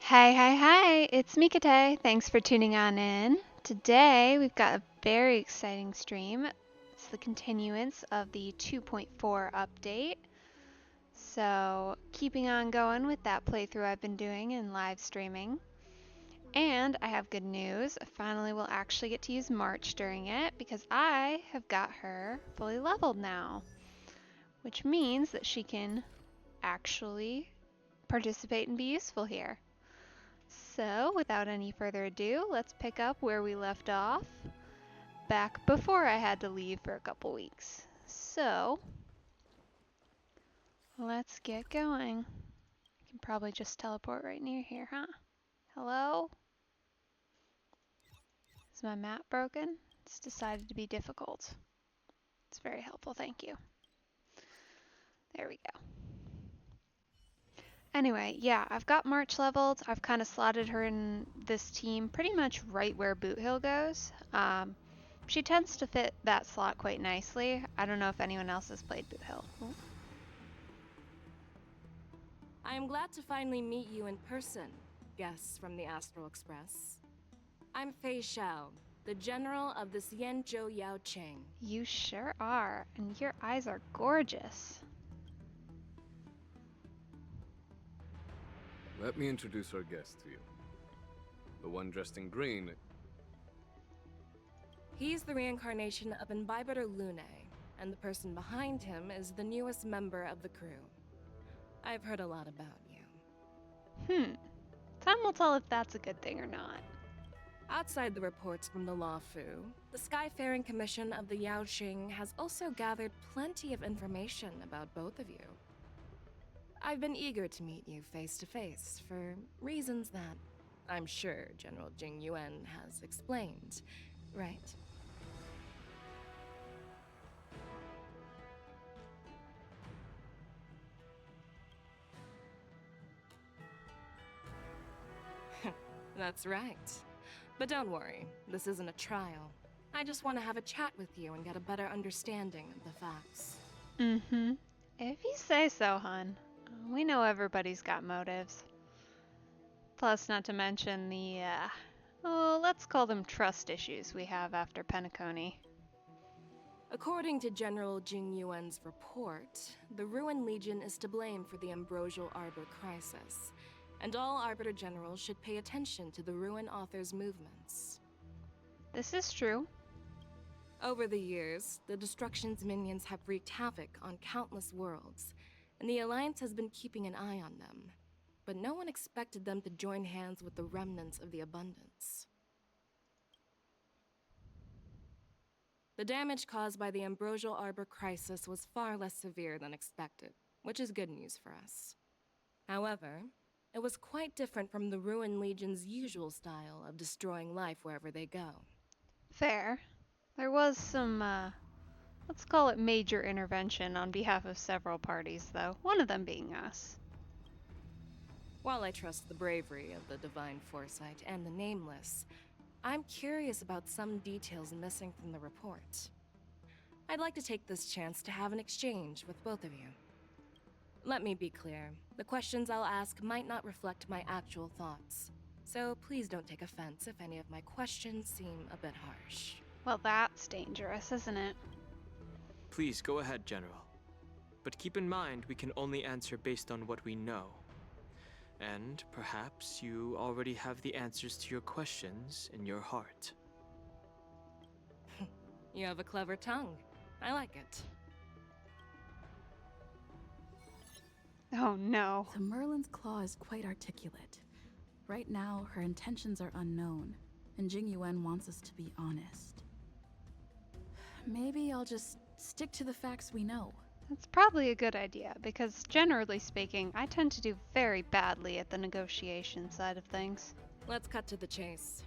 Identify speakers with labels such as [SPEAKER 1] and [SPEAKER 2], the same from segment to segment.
[SPEAKER 1] Hi, it's Mikate. Thanks for tuning on in. Today we've got a very exciting stream. It's the continuance of the 2.4 update. So, keeping on going with that playthrough I've been doing in live streaming. And I have good news. I finally will actually get to use March during it because I have got her fully leveled now, which means that she can actually participate and be useful here. So, without any further ado, let's pick up where we left off back before I had to leave for a couple weeks. So, let's get going. I can probably just teleport right near here, huh? Hello? Is my map broken? It's decided to be difficult. It's very helpful, thank you. There we go. Anyway, yeah, I've got March leveled. I've kind of slotted her in this team pretty much right where Boot Hill goes. She tends to fit that slot quite nicely. I don't know if anyone else has played Boot Hill. Ooh.
[SPEAKER 2] I am glad to finally meet you in person, guests from the Astral Express. I'm Fei Xiao, the general of the Xianzhou Yao Qing.
[SPEAKER 1] You sure are, and your eyes are gorgeous.
[SPEAKER 3] Let me introduce our guest to you. The one dressed in green.
[SPEAKER 2] He's the reincarnation of Imbibitor Lune, and the person behind him is the newest member of the crew. I've heard a lot about you.
[SPEAKER 1] Time will tell if that's a good thing or not.
[SPEAKER 2] Outside the reports from the Law Fu, the Skyfaring Commission of the Yao Qing has also gathered plenty of information about both of you. I've been eager to meet you face to face for reasons that I'm sure General Jing Yuan has explained, right? That's right. But don't worry, this isn't a trial. I just want to have a chat with you and get a better understanding of the facts.
[SPEAKER 1] If you say so, hun. We know everybody's got motives. Plus, not to mention the, let's call them trust issues we have after Penacony.
[SPEAKER 2] According to General Jing Yuan's report, the Ruin Legion is to blame for the Ambrosial Arbor crisis, and all Arbiter Generals should pay attention to the Ruin Author's movements.
[SPEAKER 1] This is true.
[SPEAKER 2] Over the years, the Destruction's minions have wreaked havoc on countless worlds, and the Alliance has been keeping an eye on them. But no one expected them to join hands with the remnants of the Abundance. The damage caused by the Ambrosial Arbor crisis was far less severe than expected, which is good news for us. However, it was quite different from the Ruin Legion's usual style of destroying life wherever they go.
[SPEAKER 1] Fair. There was some, let's call it major intervention on behalf of several parties, though, one of them being us.
[SPEAKER 2] While I trust the bravery of the Divine Foresight and the Nameless, I'm curious about some details missing from the report. I'd like to take this chance to have an exchange with both of you. Let me be clear, the questions I'll ask might not reflect my actual thoughts, so please don't take offense if any of my questions seem a bit harsh.
[SPEAKER 1] Well, that's dangerous, isn't it?
[SPEAKER 4] Please go ahead, General. But keep in mind we can only answer based on what we know. And perhaps you already have the answers to your questions in your heart.
[SPEAKER 2] You have a clever tongue. I like it.
[SPEAKER 1] Oh no.
[SPEAKER 5] The Merlin's claw is quite articulate. Right now, her intentions are unknown, and Jing Yuan wants us to be honest. Maybe I'll just stick to the facts we know.
[SPEAKER 1] That's probably a good idea, because generally speaking, I tend to do very badly at the negotiation side of things.
[SPEAKER 2] Let's cut to the chase.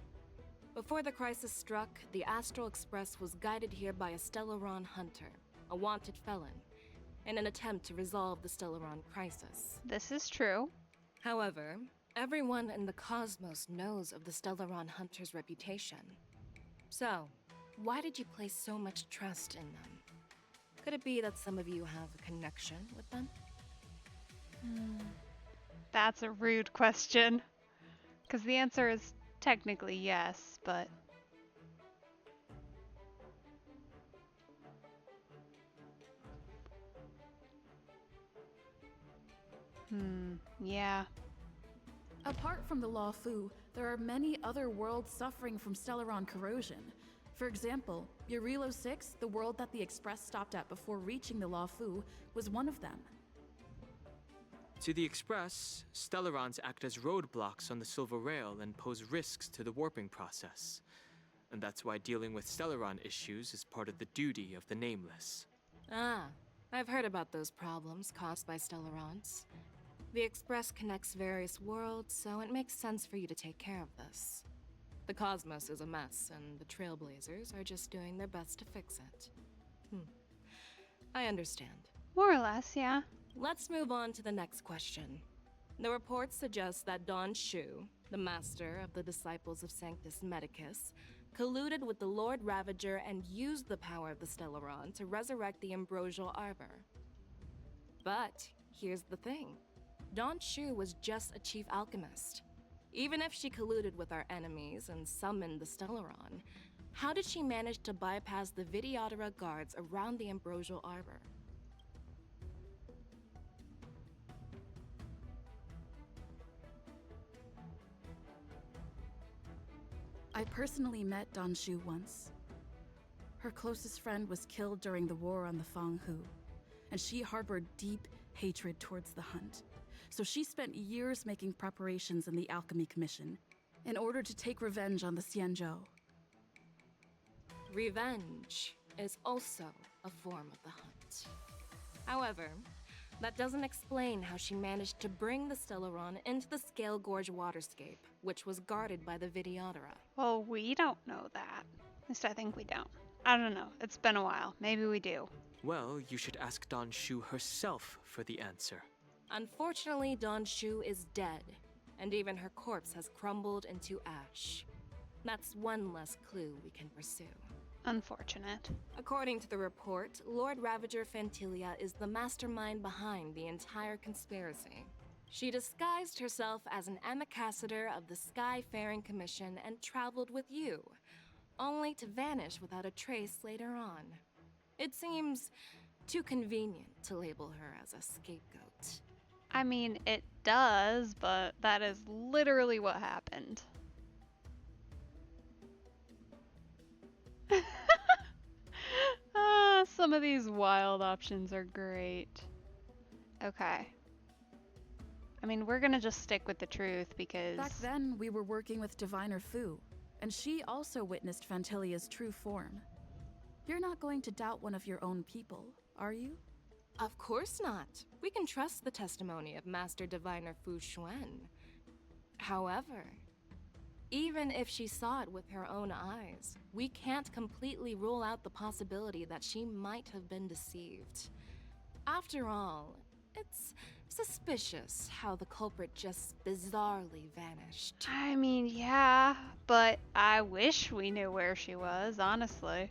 [SPEAKER 2] Before the crisis struck, the Astral Express was guided here by a Stellaron hunter, a wanted felon, in an attempt to resolve the Stellaron crisis.
[SPEAKER 1] This is true.
[SPEAKER 2] However, everyone in the cosmos knows of the Stellaron hunter's reputation. So, why did you place so much trust in them? Could it be that some of you have a connection with them?
[SPEAKER 1] That's a rude question. Because the answer is technically yes, but... yeah.
[SPEAKER 5] Apart from the Law Fu, there are many other worlds suffering from Stellaron corrosion. For example, Eurilo 6, the world that the Express stopped at before reaching the Law Fu, was one of them.
[SPEAKER 4] To the Express, Stellarons act as roadblocks on the Silver Rail and pose risks to the warping process. And that's why dealing with Stellaron issues is part of the duty of the Nameless.
[SPEAKER 2] Ah, I've heard about those problems caused by Stellarons. The Express connects various worlds, so it makes sense for you to take care of this. The cosmos is a mess, and the Trailblazers are just doing their best to fix it. I understand.
[SPEAKER 1] More or less, yeah.
[SPEAKER 2] Let's move on to the next question. The reports suggest that Don Shu, the master of the disciples of Sanctus Medicus, colluded with the Lord Ravager and used the power of the Stellaron to resurrect the Ambrosial Arbor. But here's the thing. Don Shu was just a chief alchemist. Even if she colluded with our enemies and summoned the Stellaron, how did she manage to bypass the Videodora guards around the Ambrosial Arbor?
[SPEAKER 5] I personally met Don Shu once. Her closest friend was killed during the war on the Fang Hu, and she harbored deep hatred towards the Hunt. So she spent years making preparations in the Alchemy Commission in order to take revenge on the Xianzhou.
[SPEAKER 2] Revenge is also a form of the Hunt. However, that doesn't explain how she managed to bring the Stellaron into the Scale Gorge waterscape, which was guarded by the Videodora.
[SPEAKER 1] Well, we don't know that. At least I think we don't. I don't know. It's been a while. Maybe we do.
[SPEAKER 4] Well, you should ask Don Shu herself for the answer.
[SPEAKER 2] Unfortunately, Don Shu is dead, and even her corpse has crumbled into ash. That's one less clue we can pursue.
[SPEAKER 1] Unfortunate.
[SPEAKER 2] According to the report, Lord Ravager Fantilia is the mastermind behind the entire conspiracy. She disguised herself as an ambassador of the Skyfaring Commission and traveled with you, only to vanish without a trace later on. It seems too convenient to label her as a scapegoat.
[SPEAKER 1] I mean, it does, but that is literally what happened. Some of these wild options are great. Okay. I mean, we're gonna just stick with the truth because...
[SPEAKER 5] Back then, we were working with Diviner Fu, and she also witnessed Fantilia's true form. You're not going to doubt one of your own people, are you?
[SPEAKER 2] Of course not. We can trust the testimony of Master Diviner Fu Xuan. However, even if she saw it with her own eyes, we can't completely rule out the possibility that she might have been deceived. After all, it's suspicious how the culprit just bizarrely vanished.
[SPEAKER 1] I mean, yeah, but I wish we knew where she was, honestly.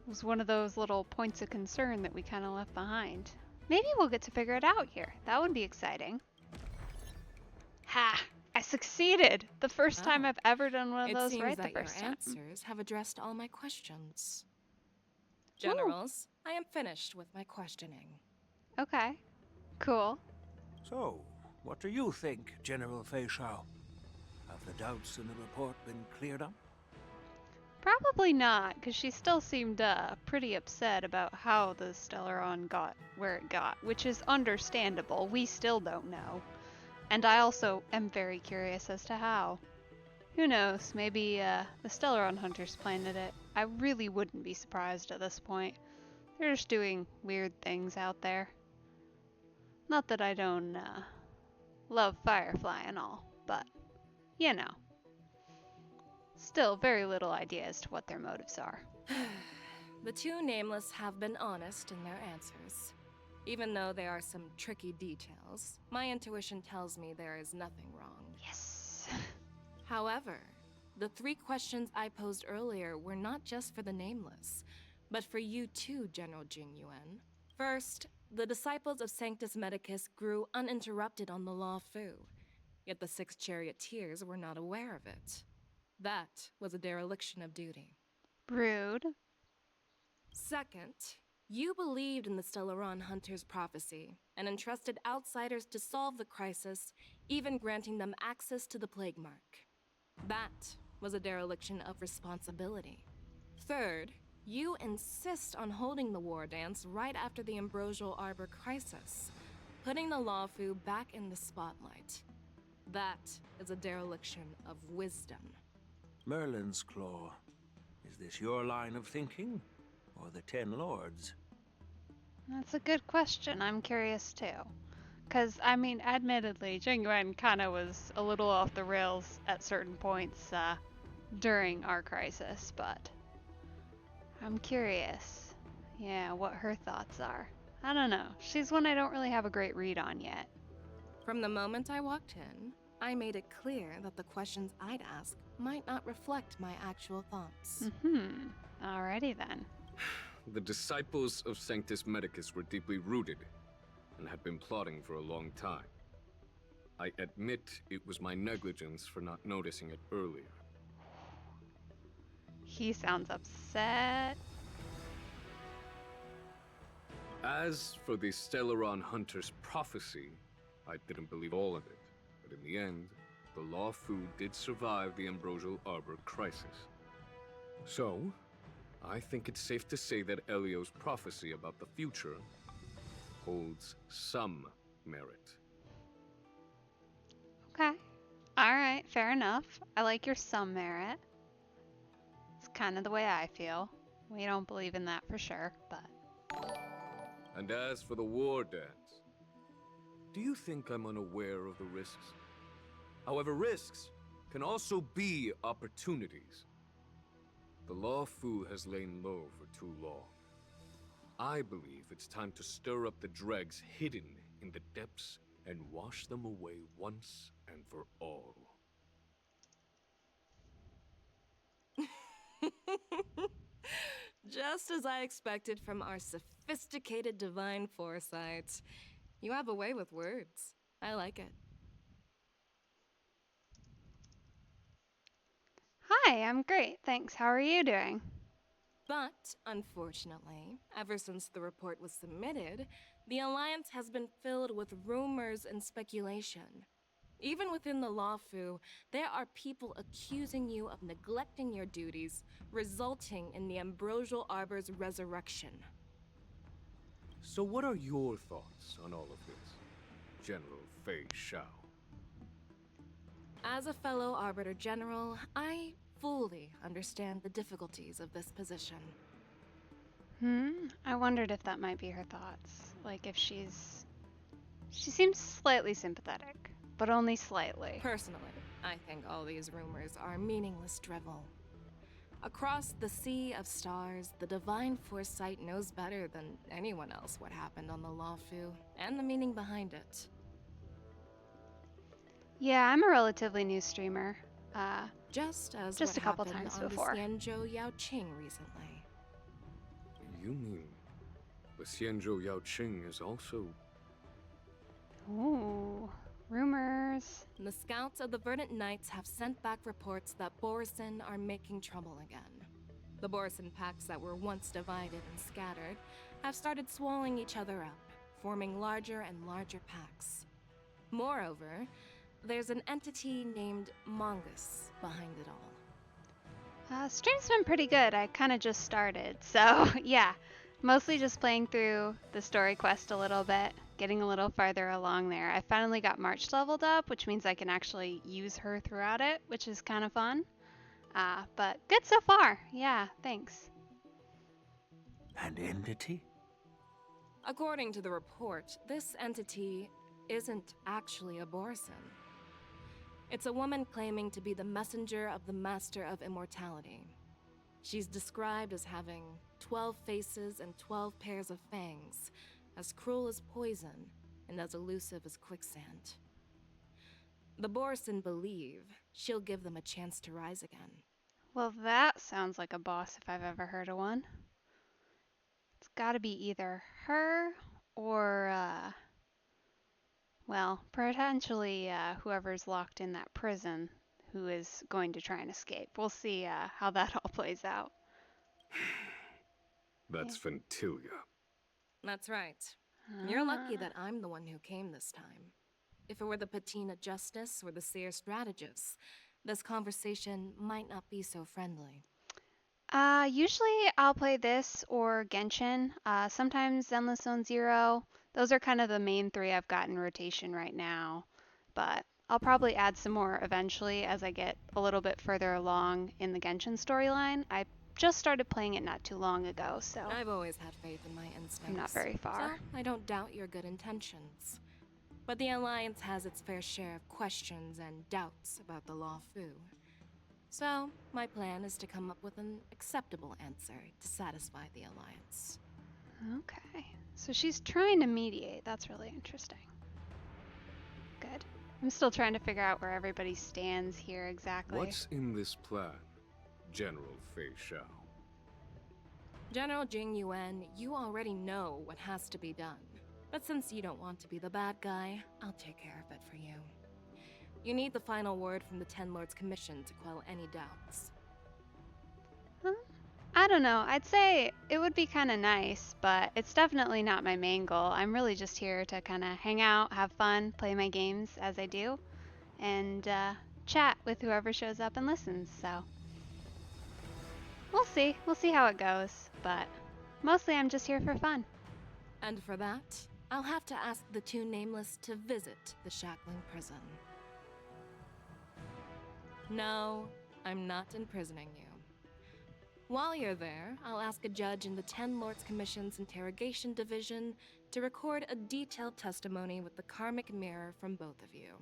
[SPEAKER 1] It was one of those little points of concern that we kind of left behind. Maybe we'll get to figure it out here. That would be exciting. Ha! I succeeded! The first time I've ever done one of those right the first time.
[SPEAKER 2] It seems that your answers have addressed all my questions. Generals, I am finished with my questioning.
[SPEAKER 1] Okay. Cool.
[SPEAKER 6] So, what do you think, General Fei Shao? Have the doubts in the report been cleared up?
[SPEAKER 1] Probably not, because she still seemed pretty upset about how the Stellaron got where it got, which is understandable. We still don't know. And I also am very curious as to how. Who knows, maybe the Stellaron hunters planted it. I really wouldn't be surprised at this point. They're just doing weird things out there. Not that I don't love Firefly and all, but, you know. Still very little idea as to what their motives are.
[SPEAKER 2] The two Nameless have been honest in their answers. Even though there are some tricky details, my intuition tells me there is nothing wrong.
[SPEAKER 1] Yes.
[SPEAKER 2] However, the 3 questions I posed earlier were not just for the Nameless, but for you too, General Jingyuan. First, the disciples of Sanctus Medicus grew uninterrupted on the Law Fu. yet the 6 charioteers were not aware of it. That was a dereliction of duty.
[SPEAKER 1] Rude.
[SPEAKER 2] Second, you believed in the Stellaron Hunter's prophecy and entrusted outsiders to solve the crisis, even granting them access to the Plague Mark. That was a dereliction of responsibility. Third, you insist on holding the war dance right after the Ambrosial Arbor crisis, putting the Lawfu back in the spotlight. That is a dereliction of wisdom.
[SPEAKER 6] Merlin's Claw. Is this your line of thinking? Or the Ten Lords?
[SPEAKER 1] That's a good question. I'm curious too. Because, I mean, admittedly, Jingyuan kind of was a little off the rails at certain points during our crisis, but I'm curious, yeah, what her thoughts are. I don't know. She's one I don't really have a great read on yet.
[SPEAKER 2] From the moment I walked in, I made it clear that the questions I'd ask might not reflect my actual thoughts.
[SPEAKER 1] Alrighty then.
[SPEAKER 3] The disciples of Sanctus Medicus were deeply rooted and had been plotting for a long time. I admit it was my negligence for not noticing it earlier.
[SPEAKER 1] He sounds upset.
[SPEAKER 3] As for the Stellaron Hunter's prophecy, I didn't believe all of it. But in the end, the Lawfu did survive the Ambrosial Arbor crisis. So, I think it's safe to say that Elio's prophecy about the future holds some merit.
[SPEAKER 1] Okay. Alright, fair enough. I like your some merit. It's kind of the way I feel. We don't believe in that for sure, but...
[SPEAKER 3] And as for the war dance, do you think I'm unaware of the risks? However, risks can also be opportunities. The Lawfu has lain low for too long. I believe it's time to stir up the dregs hidden in the depths and wash them away once and for all.
[SPEAKER 2] Just as I expected from our sophisticated divine foresight. You have a way with words. I like it.
[SPEAKER 1] Hi, I'm great, thanks. How are you doing?
[SPEAKER 2] But, unfortunately, ever since the report was submitted, the Alliance has been filled with rumors and speculation. Even within the Lawfu, there are people accusing you of neglecting your duties, resulting in the Ambrosial Arbor's resurrection.
[SPEAKER 3] So what are your thoughts on all of this, General Fei Shao?
[SPEAKER 2] As a fellow Arbiter General, I fully understand the difficulties of this position.
[SPEAKER 1] I wondered if that might be her thoughts. Like if she seems slightly sympathetic, but only slightly.
[SPEAKER 2] Personally, I think all these rumors are meaningless drivel. Across the sea of stars, the divine foresight knows better than anyone else what happened on the Lawfu and the meaning behind it.
[SPEAKER 1] Yeah, I'm a relatively new streamer.
[SPEAKER 2] Just as
[SPEAKER 1] Just
[SPEAKER 2] what
[SPEAKER 1] a couple
[SPEAKER 2] happened
[SPEAKER 1] times
[SPEAKER 2] on
[SPEAKER 1] before.
[SPEAKER 2] the Xianzhou Yaoqing recently.
[SPEAKER 3] You mean the Xianzhou Yaoqing is also...
[SPEAKER 1] Ooh, rumors.
[SPEAKER 2] The scouts of the Verdant Knights have sent back reports that Borisin are making trouble again. The Borisin packs that were once divided and scattered have started swallowing each other up, forming larger and larger packs. Moreover, there's an entity named Mongus behind it all.
[SPEAKER 1] Stream's been pretty good. I kind of just started, so yeah. Mostly just playing through the story quest a little bit, getting a little farther along there. I finally got March leveled up, which means I can actually use her throughout it, which is kind of fun. But good so far. Yeah, thanks.
[SPEAKER 6] An entity?
[SPEAKER 2] According to the report, this entity isn't actually a Borisin. It's a woman claiming to be the messenger of the Master of Immortality. She's described as having 12 faces and 12 pairs of fangs, as cruel as poison and as elusive as quicksand. The Borisin believe she'll give them a chance to rise again.
[SPEAKER 1] Well, that sounds like a boss if I've ever heard of one. It's gotta be either her or, Well, potentially whoever's locked in that prison who is going to try and escape. We'll see how that all plays out.
[SPEAKER 3] That's Ventilia.
[SPEAKER 2] That's right. You're lucky
[SPEAKER 1] Ah.
[SPEAKER 2] that I'm the one who came this time. If it were the Patina Justice or the Seer Strategist, this conversation might not be so friendly.
[SPEAKER 1] Usually I'll play this or Genshin. Sometimes Endless Zone Zero. Those are kind of the main three I've got in rotation right now. But I'll probably add some more eventually as I get a little bit further along in the Genshin storyline. I just started playing it not too long ago, so
[SPEAKER 2] I've always had faith in my instincts.
[SPEAKER 1] I'm not very far.
[SPEAKER 2] So I don't doubt your good intentions. But the Alliance has its fair share of questions and doubts about the Law Fu. So, my plan is to come up with an acceptable answer to satisfy the Alliance.
[SPEAKER 1] Okay. So she's trying to mediate. That's really interesting. Good. I'm still trying to figure out where everybody stands here exactly.
[SPEAKER 3] What's in this plan, General Fei Shao?
[SPEAKER 2] General Jing Yuan, you already know what has to be done. But since you don't want to be the bad guy, I'll take care of it for you. You need the final word from the Ten Lords Commission to quell any doubts.
[SPEAKER 1] Huh? I don't know. I'd say it would be kind of nice, but it's definitely not my main goal. I'm really just here to kind of hang out, have fun, play my games as I do, and chat with whoever shows up and listens. So we'll see. We'll see how it goes. But mostly I'm just here for fun.
[SPEAKER 2] And for that, I'll have to ask the two Nameless to visit the Shackling prison. No, I'm not imprisoning you. While you're there, I'll ask a judge in the Ten Lords Commission's Interrogation Division to record a detailed testimony with the karmic mirror from both of you.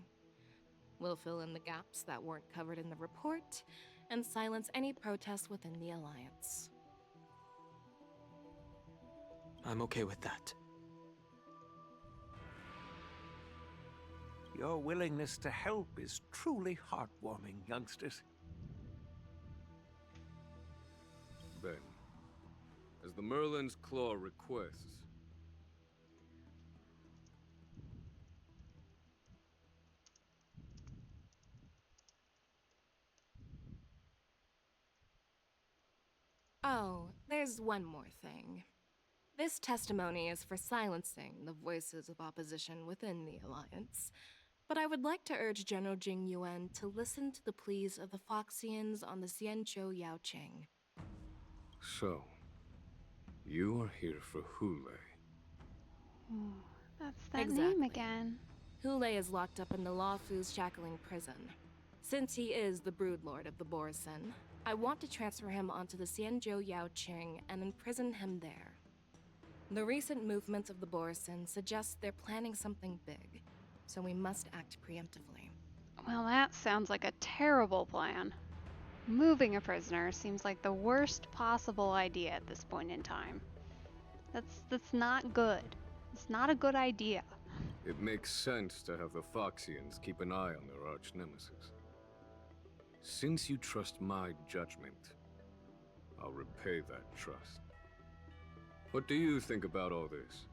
[SPEAKER 2] We'll fill in the gaps that weren't covered in the report and silence any protests within the Alliance.
[SPEAKER 4] I'm okay with that.
[SPEAKER 6] Your willingness to help is truly heartwarming, youngsters.
[SPEAKER 3] Then, as the Merlin's Claw requests,
[SPEAKER 2] Oh, there's one more thing. This testimony is for silencing the voices of opposition within the Alliance. But I would like to urge General Jing Yuan to listen to the pleas of the Foxians on the Xianzhou Yaoqing.
[SPEAKER 3] so, you are here for Hule.
[SPEAKER 1] Ooh, that's that name
[SPEAKER 2] Exactly.
[SPEAKER 1] again.
[SPEAKER 2] Hule is locked up in the Law Fu's shackling prison. Since he is the broodlord of the Borison, I want to transfer him onto the Xianzhou Yaoqing and imprison him there. The recent movements of the Borison suggest they're planning something big, so we must act preemptively.
[SPEAKER 1] Well, that sounds like a terrible plan. Moving a prisoner seems like the worst possible idea at this point in time. That's not good. It's not a good idea.
[SPEAKER 3] It makes sense to have the Foxians keep an eye on their arch-nemesis. Since you trust my judgment, I'll repay that trust. What do you think about all this,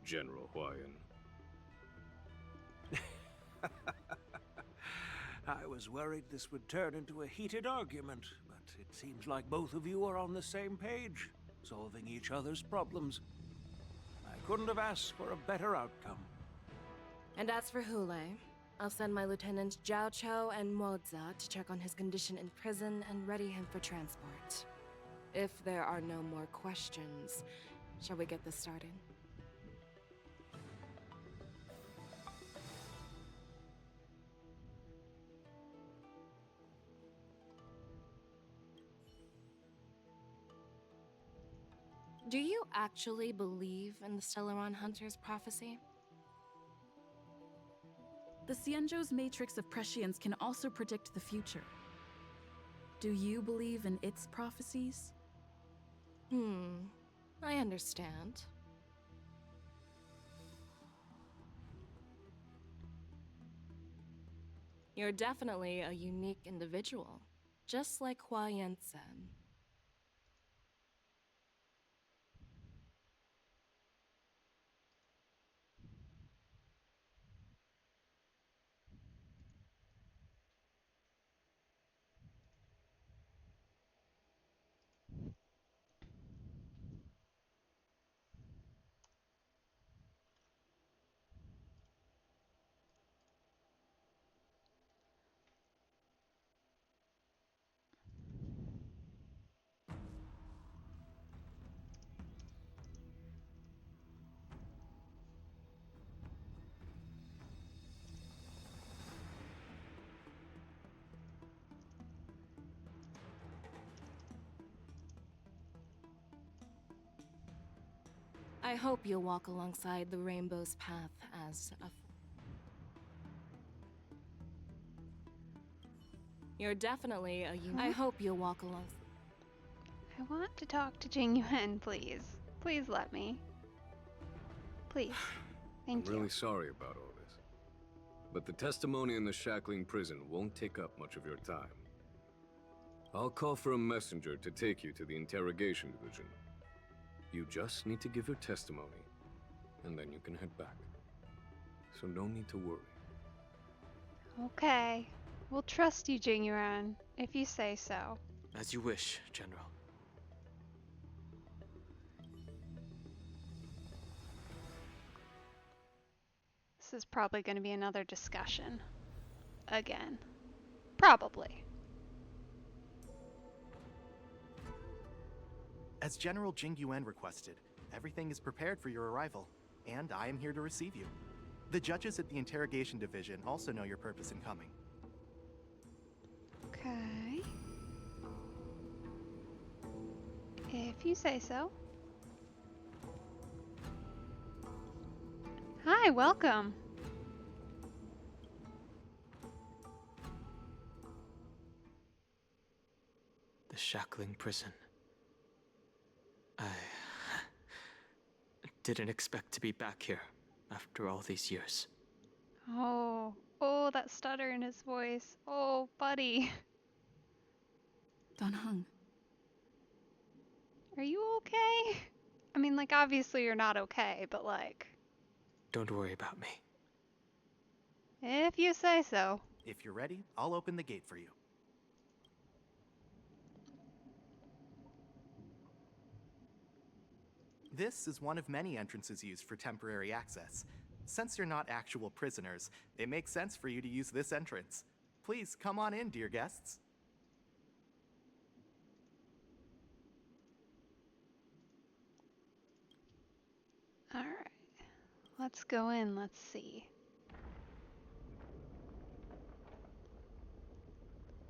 [SPEAKER 3] General Huayan?
[SPEAKER 6] I was worried this would turn into a heated argument, but it seems like both of you are on the same page, solving each other's problems. I couldn't have asked for a better outcome.
[SPEAKER 2] And as for Hule, I'll send my lieutenants Zhao Chou and Moza to check on his condition in prison and ready him for transport. If there are no more questions, shall we get this started? Do you actually believe in the Stellaron Hunter's prophecy?
[SPEAKER 5] The Xianzhou's matrix of prescience can also predict the future. Do you believe in its prophecies?
[SPEAKER 2] I understand. You're definitely a unique individual, just like Huayan said. I hope you'll walk alongside the rainbow's path as a... You're definitely a unique... I hope you'll walk along...
[SPEAKER 1] I want to talk to Jing Yuan, please. Please let me. Please. Thank
[SPEAKER 3] I'm
[SPEAKER 1] you.
[SPEAKER 3] really sorry about all this. But the testimony in the shackling prison won't take up much of your time. I'll call for a messenger to take you to the interrogation division. You just need to give your testimony, and then you can head back. So no need to worry.
[SPEAKER 1] Okay. We'll trust you, Jing Yuan, if you say so.
[SPEAKER 4] As you wish, General.
[SPEAKER 1] This is probably going to be another discussion. Again. Probably.
[SPEAKER 7] As General Jing Yuan requested, everything is prepared for your arrival, and I am here to receive you. The judges at the interrogation division also know your purpose in coming.
[SPEAKER 1] Okay. If you say so. Hi, welcome.
[SPEAKER 4] The shackling prison. I didn't expect to be back here after all these years.
[SPEAKER 1] Oh, that stutter in his voice. Oh, buddy.
[SPEAKER 5] Don Hung,
[SPEAKER 1] Are you okay? I mean, like, obviously you're not okay, but like,
[SPEAKER 4] Don't worry about me.
[SPEAKER 1] if you say so.
[SPEAKER 7] If you're ready, I'll open the gate for you. This is one of many entrances used for temporary access. Since you're not actual prisoners, it makes sense for you to use this entrance. Please come on in, dear guests.
[SPEAKER 1] Alright. Let's go in, let's see.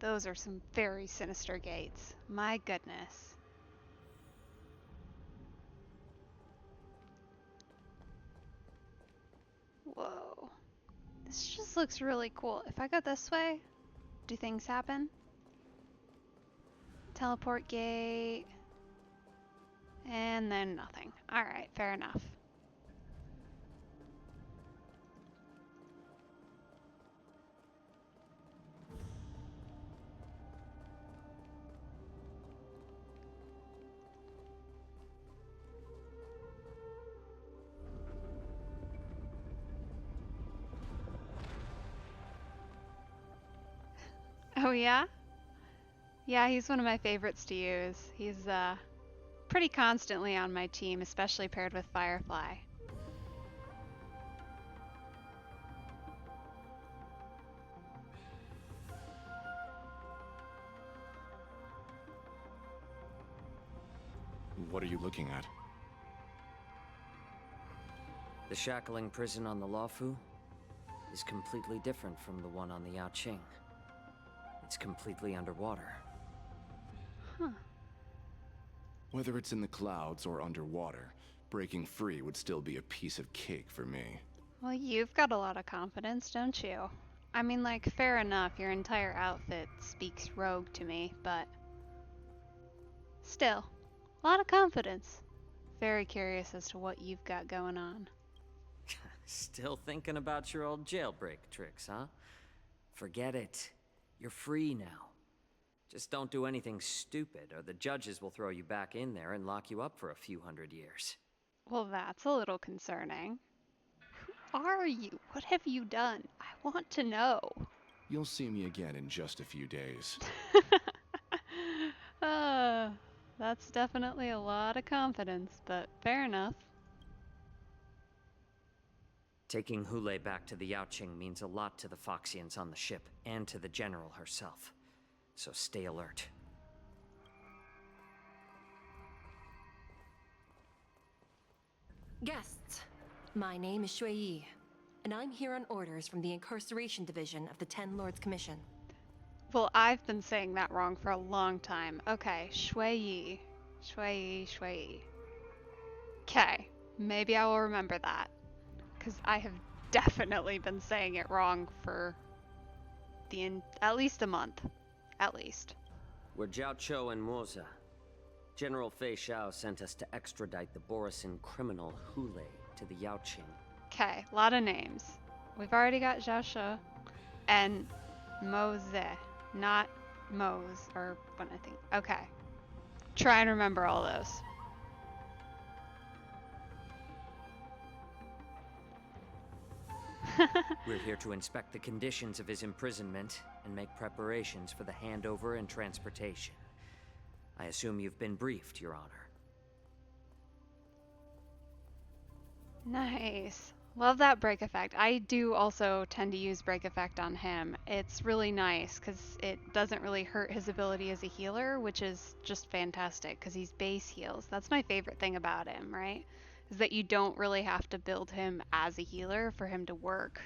[SPEAKER 1] Those are some very sinister gates. My goodness. Whoa. This just looks really cool. If I go this way, do things happen? Teleport gate. And then nothing. Alright, fair enough. Oh yeah? Yeah, he's one of my favorites to use. He's pretty constantly on my team, especially paired with Firefly.
[SPEAKER 8] What are you looking at?
[SPEAKER 9] The shackling prison on the Luofu is completely different from the one on the Yaoqing. It's completely underwater.
[SPEAKER 1] Huh.
[SPEAKER 8] Whether it's in the clouds or underwater, breaking free would still be a piece of cake for me.
[SPEAKER 1] Well, you've got a lot of confidence, don't you? I mean, like, fair enough, your entire outfit speaks rogue to me, but still, a lot of confidence. Very curious as to what you've got going on.
[SPEAKER 9] Still thinking about your old jailbreak tricks, huh? Forget it. You're free now. Just don't do anything stupid, or the judges will throw you back in there and lock you up for a few hundred years.
[SPEAKER 1] Well, that's a little concerning. Who are you? What have you done? I want to know.
[SPEAKER 8] You'll see me again in just a few days.
[SPEAKER 1] That's definitely a lot of confidence, but fair enough.
[SPEAKER 9] Taking Hule back to the Yaoqing means a lot to the Foxians on the ship, and to the General herself. So stay alert.
[SPEAKER 2] Guests, my name is Shui Yi, and I'm here on orders from the Incarceration Division of the Ten Lords Commission.
[SPEAKER 1] Well, I've been saying that wrong for a long time. Okay, Shui Yi. Shui Yi, Shui Yi. Okay. Maybe I will remember that, because I have definitely been saying it wrong for at least a month. At least.
[SPEAKER 9] We're Jiao Cho and Moza. General Fei Xiao sent us to extradite the Borisin criminal Hule to the Yaoqing.
[SPEAKER 1] Okay, a lot of names. We've already got Zhao She and Moze, not Mose, or what I think. Okay. Try and remember all those.
[SPEAKER 9] We're here to inspect the conditions of his imprisonment and make preparations for the handover and transportation. I assume you've been briefed, Your Honor.
[SPEAKER 1] Nice. Love that break effect. I do also tend to use break effect on him. It's really nice because it doesn't really hurt his ability as a healer, which is just fantastic because he's base heals. That's my favorite thing about him, right? Is that you don't really have to build him as a healer for him to work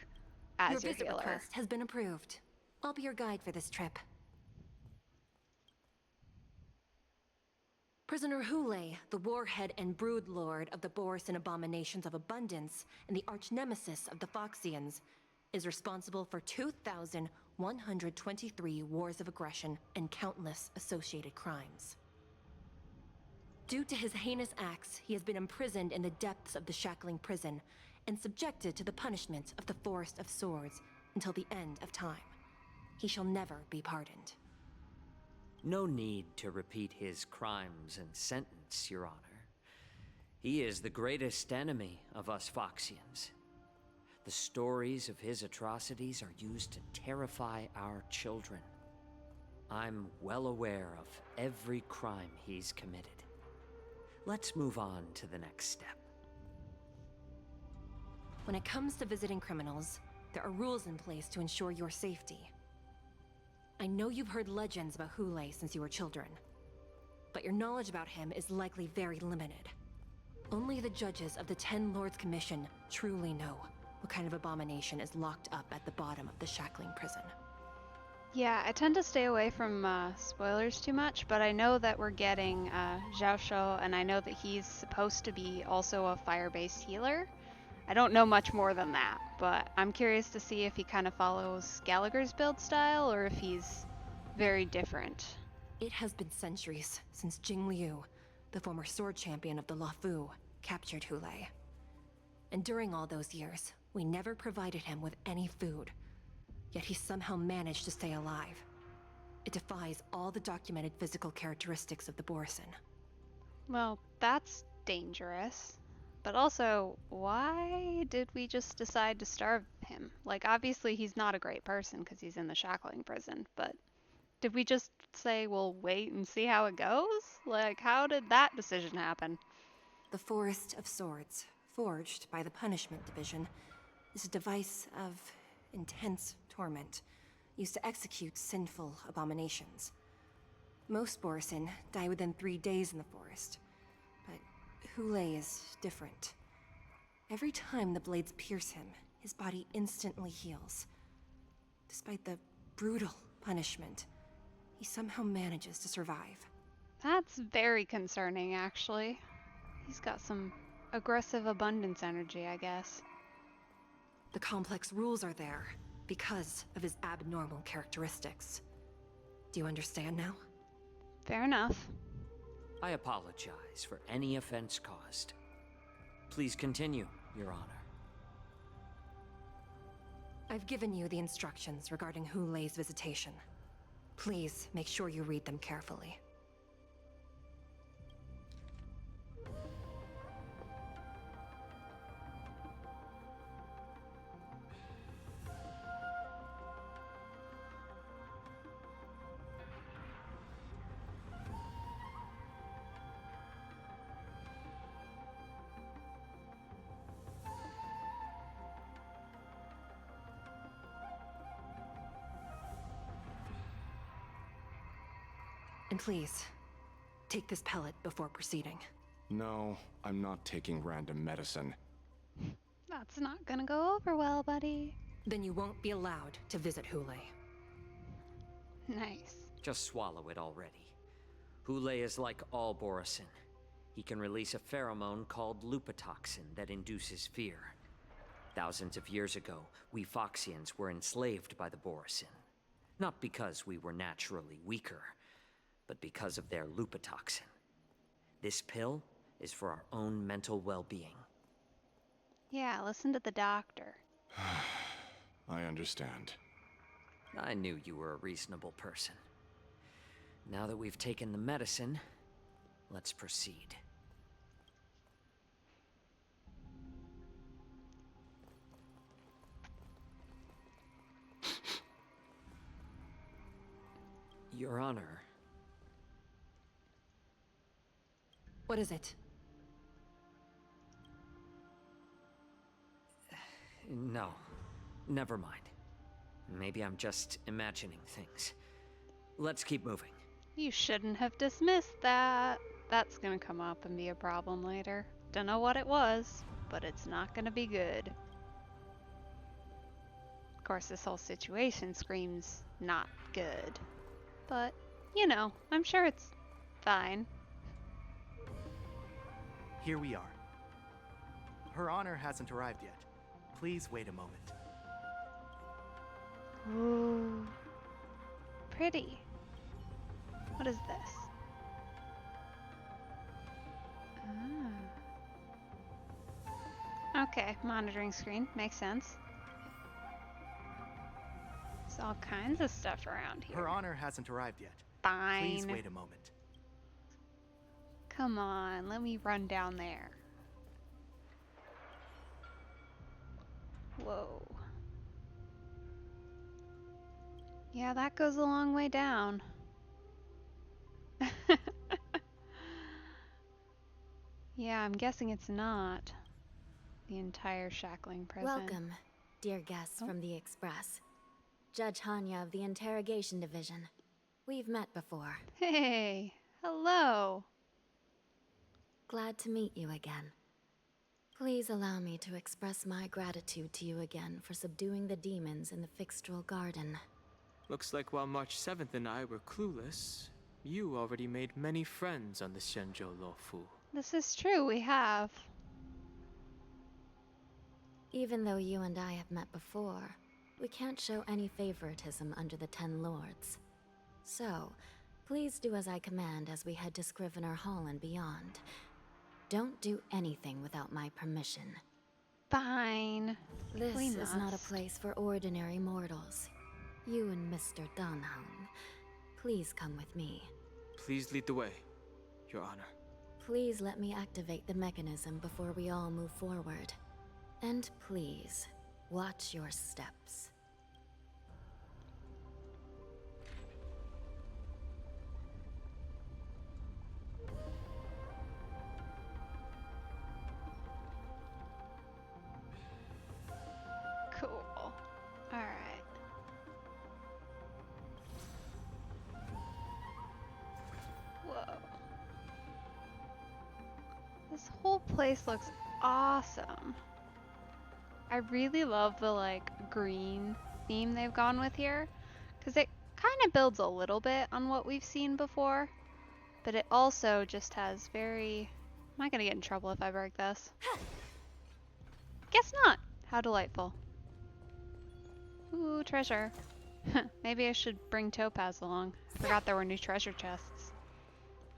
[SPEAKER 1] as your
[SPEAKER 10] visit
[SPEAKER 1] healer.
[SPEAKER 10] request has been approved. I'll be your guide for this trip. Prisoner Hule, the warhead and brood lord of the Borisin abominations of abundance and the arch nemesis of the Foxians, is responsible for 2,123 wars of aggression and countless associated crimes. Due to his heinous acts, he has been imprisoned in the depths of the Shackling prison and subjected to the punishment of the Forest of Swords until the end of time. He shall never be pardoned.
[SPEAKER 9] No need to repeat his crimes and sentence, Your Honor. He is the greatest enemy of us Foxians. The stories of his atrocities are used to terrify our children. I'm well aware of every crime he's committed. Let's move on to the next step.
[SPEAKER 10] When it comes to visiting criminals, there are rules in place to ensure your safety. I know you've heard legends about Hule since you were children, but your knowledge about him is likely very limited. Only the judges of the 10 Lords Commission truly know what kind of abomination is locked up at the bottom of the Shackling prison.
[SPEAKER 1] Yeah, I tend to stay away from spoilers too much, but I know that we're getting Zhao Shou, and I know that he's supposed to be also a fire-based healer. I don't know much more than that, but I'm curious to see if he kind of follows Gallagher's build style or if he's very different.
[SPEAKER 10] It has been centuries since Jing Liu, the former sword champion of the Luofu, captured Hule. And during all those years, we never provided him with any food. Yet he somehow managed to stay alive. It defies all the documented physical characteristics of the Borisin.
[SPEAKER 1] Well, that's dangerous. But also, why did we just decide to starve him? Like, obviously he's not a great person because he's in the Shackling prison, but did we just say, we'll wait and see how it goes? Like, how did that decision happen?
[SPEAKER 10] The Forest of Swords, forged by the Punishment Division, is a device of intense torment, used to execute sinful abominations. Most Borisin die within 3 days in the forest, but Hule is different. Every time the blades pierce him, his body instantly heals. Despite the brutal punishment, he somehow manages to survive.
[SPEAKER 1] That's very concerning, actually. He's got some aggressive abundance energy, I guess.
[SPEAKER 10] The complex rules are there because of his abnormal characteristics. Do you understand now?
[SPEAKER 1] Fair enough.
[SPEAKER 9] I apologize for any offense caused. Please continue, Your Honor.
[SPEAKER 10] I've given you the instructions regarding Hule's visitation. Please make sure you read them carefully. And please, take this pellet before proceeding.
[SPEAKER 8] No, I'm not taking random medicine.
[SPEAKER 1] That's not gonna go over well, buddy.
[SPEAKER 10] Then you won't be allowed to visit Hule.
[SPEAKER 1] Nice.
[SPEAKER 9] Just swallow it already. Hule is like all Borisin. He can release a pheromone called lupatoxin that induces fear. Thousands of years ago, we Foxians were enslaved by the Borisin. Not because we were naturally weaker, but because of their lupatoxin. This pill is for our own mental well-being.
[SPEAKER 1] Yeah, listen to the doctor.
[SPEAKER 8] I understand.
[SPEAKER 9] I knew you were a reasonable person. Now that we've taken the medicine, let's proceed. Your Honor.
[SPEAKER 10] What is it?
[SPEAKER 9] No, never mind. Maybe I'm just imagining things. Let's keep moving.
[SPEAKER 1] You shouldn't have dismissed that. That's gonna come up and be a problem later. Don't know what it was, but it's not gonna be good. Of course, this whole situation screams not good. But, you know, I'm sure it's fine.
[SPEAKER 7] Here we are. Her Honor hasn't arrived yet. Please wait a moment.
[SPEAKER 1] Ooh. Pretty. What is this? Ah. Okay, monitoring screen. Makes sense. There's all kinds of stuff around here.
[SPEAKER 7] Her Honor hasn't arrived yet.
[SPEAKER 1] Fine.
[SPEAKER 7] Please wait a moment.
[SPEAKER 1] Come on, let me run down there. Whoa. Yeah, that goes a long way down. Yeah, I'm guessing it's not the entire Shackling prison.
[SPEAKER 11] Welcome, dear guests from the Express. Judge Hanya of the Interrogation Division. We've met before.
[SPEAKER 1] Hey, hello.
[SPEAKER 11] Glad to meet you again. Please allow me to express my gratitude to you again for subduing the demons in the Fixtral Garden.
[SPEAKER 4] Looks like while March 7th and I were clueless, you already made many friends on the Shenzhou Luofu.
[SPEAKER 1] This is true, we have.
[SPEAKER 11] Even though you and I have met before, we can't show any favoritism under the Ten Lords. So, please do as I command as we head to Scrivener Hall and beyond. Don't do anything without my permission.
[SPEAKER 1] Fine.
[SPEAKER 11] This
[SPEAKER 1] We
[SPEAKER 11] is not a
[SPEAKER 1] must.
[SPEAKER 11] place for ordinary mortals. You and Mr. Danhong, please come with me.
[SPEAKER 4] Please lead the way, Your Honor.
[SPEAKER 11] Please let me activate the mechanism before we all move forward. And please, watch your steps.
[SPEAKER 1] Cool. Alright. Whoa. This whole place looks awesome. I really love the green theme they've gone with here, because it kind of builds a little bit on what we've seen before, but it also just has very... Am I gonna get in trouble if I break this? Guess not. How delightful. Ooh, treasure. Maybe I should bring Topaz along. I forgot there were new treasure chests.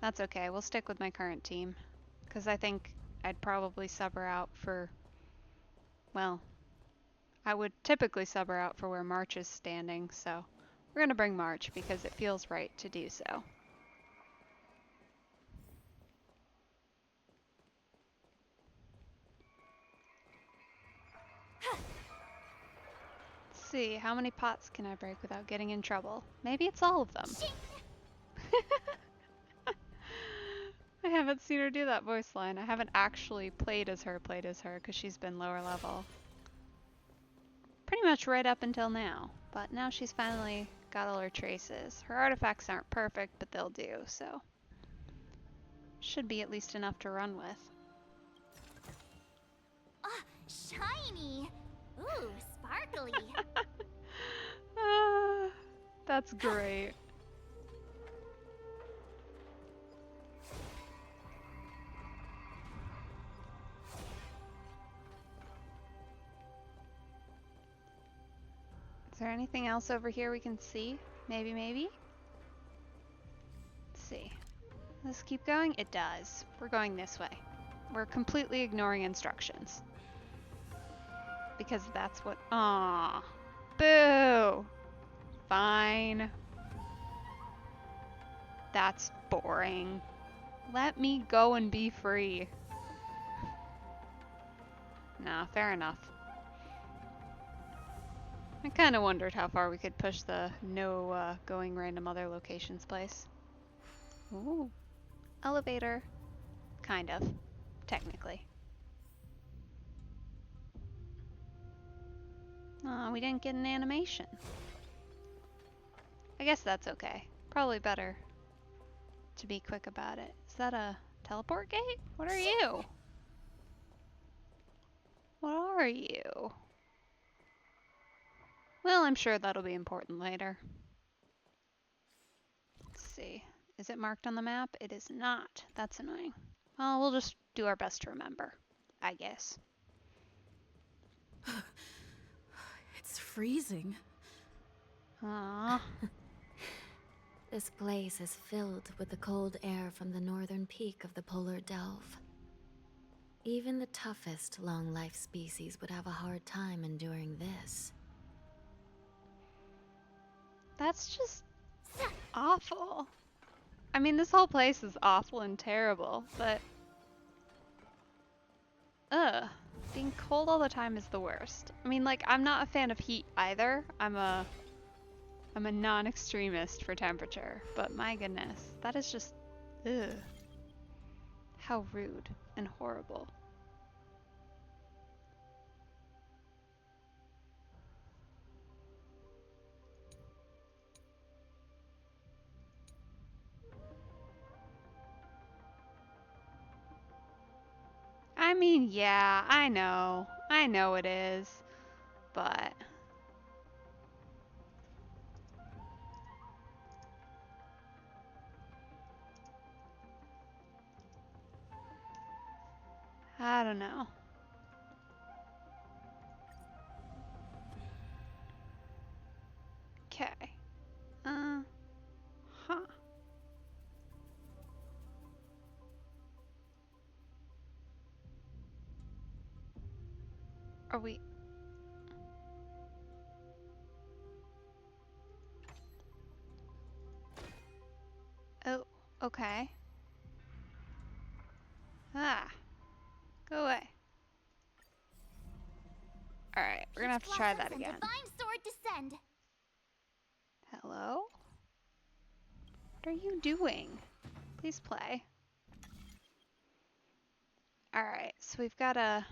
[SPEAKER 1] That's okay, we'll stick with my current team. Because I think I'd probably sub her out for... Well, I would typically sub her out for where March is standing, so we're gonna bring March because it feels right to do so. Let's see, how many pots can I break without getting in trouble? Maybe it's all of them. I haven't seen her do that voice line. I haven't actually played as her because she's been lower level. Pretty much right up until now. But now she's finally got all her traces. Her artifacts aren't perfect, but they'll do, so. Should be at least enough to run with.
[SPEAKER 12] Ah, shiny! Ooh, sparkly!
[SPEAKER 1] That's great. there anything else over here we can see? Maybe, maybe? Let's see. Does this keep going? It does. We're going this way. We're completely ignoring instructions. Because that's what... Aww. Boo! Fine. That's boring. Let me go and be free. Nah, fair enough. I kind of wondered how far we could push the no going random other locations place. Ooh. Elevator. Kind of. Technically. Aw, we didn't get an animation. I guess that's okay. Probably better to be quick about it. Is that a teleport gate? What are you? What are you? Well, I'm sure that'll be important later. Let's see. Is it marked on the map? It is not. That's annoying. Well, we'll just do our best to remember, I guess.
[SPEAKER 5] It's freezing.
[SPEAKER 1] Aww.
[SPEAKER 11] This place is filled with the cold air from the northern peak of the polar delve. Even the toughest long-life species would have a hard time enduring this.
[SPEAKER 1] That's just awful. I mean, this whole place is awful and terrible, but... Ugh. Being cold all the time is the worst. I mean, like, I'm not a fan of heat either. I'm a non-extremist for temperature, but my goodness, that is just... Ugh. How rude and horrible. I mean, yeah, I know it is, but... I don't know. Okay. Huh. Are we... Oh, okay. Ah. Go away. Alright, we're gonna have to try that again.
[SPEAKER 12] Divine sword descend.
[SPEAKER 1] Hello? What are you doing? Please play. Alright, so we've gotta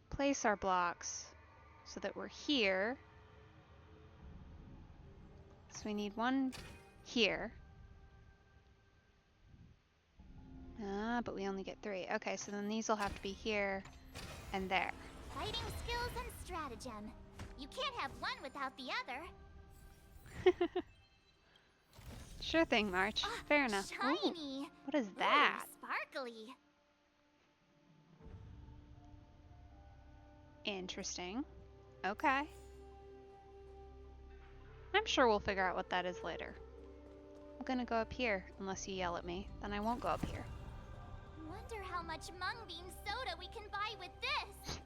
[SPEAKER 1] place our blocks so that we're here. So we need one here. But we only get 3. Okay, so then these will have to be here and there.
[SPEAKER 12] Fighting skills and stratagem. You can't have one without the other.
[SPEAKER 1] Sure thing, March. Fair enough.
[SPEAKER 12] Shiny.
[SPEAKER 1] Ooh, what is that?
[SPEAKER 12] Ooh, sparkly.
[SPEAKER 1] Interesting. Okay. I'm sure we'll figure out what that is later. I'm gonna go up here, unless you yell at me. Then I won't go up here.
[SPEAKER 12] Wonder how much mung bean soda we can buy with this.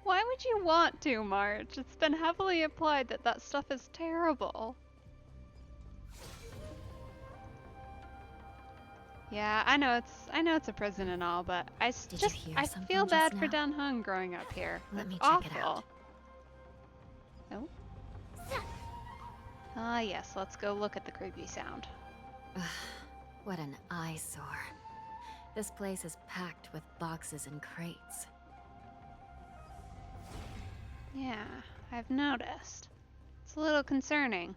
[SPEAKER 1] Why would you want to, March? It's been heavily implied that that stuff is terrible. Yeah, I know it's a prison and all, but I feel bad for Dan Hung growing up here.
[SPEAKER 11] Let me
[SPEAKER 1] Awful.
[SPEAKER 11] check it out.
[SPEAKER 1] Oh. Ah, yes, let's go look at the creepy sound.
[SPEAKER 11] What an eyesore. This place is packed with boxes and crates.
[SPEAKER 1] Yeah, I've noticed. It's a little concerning.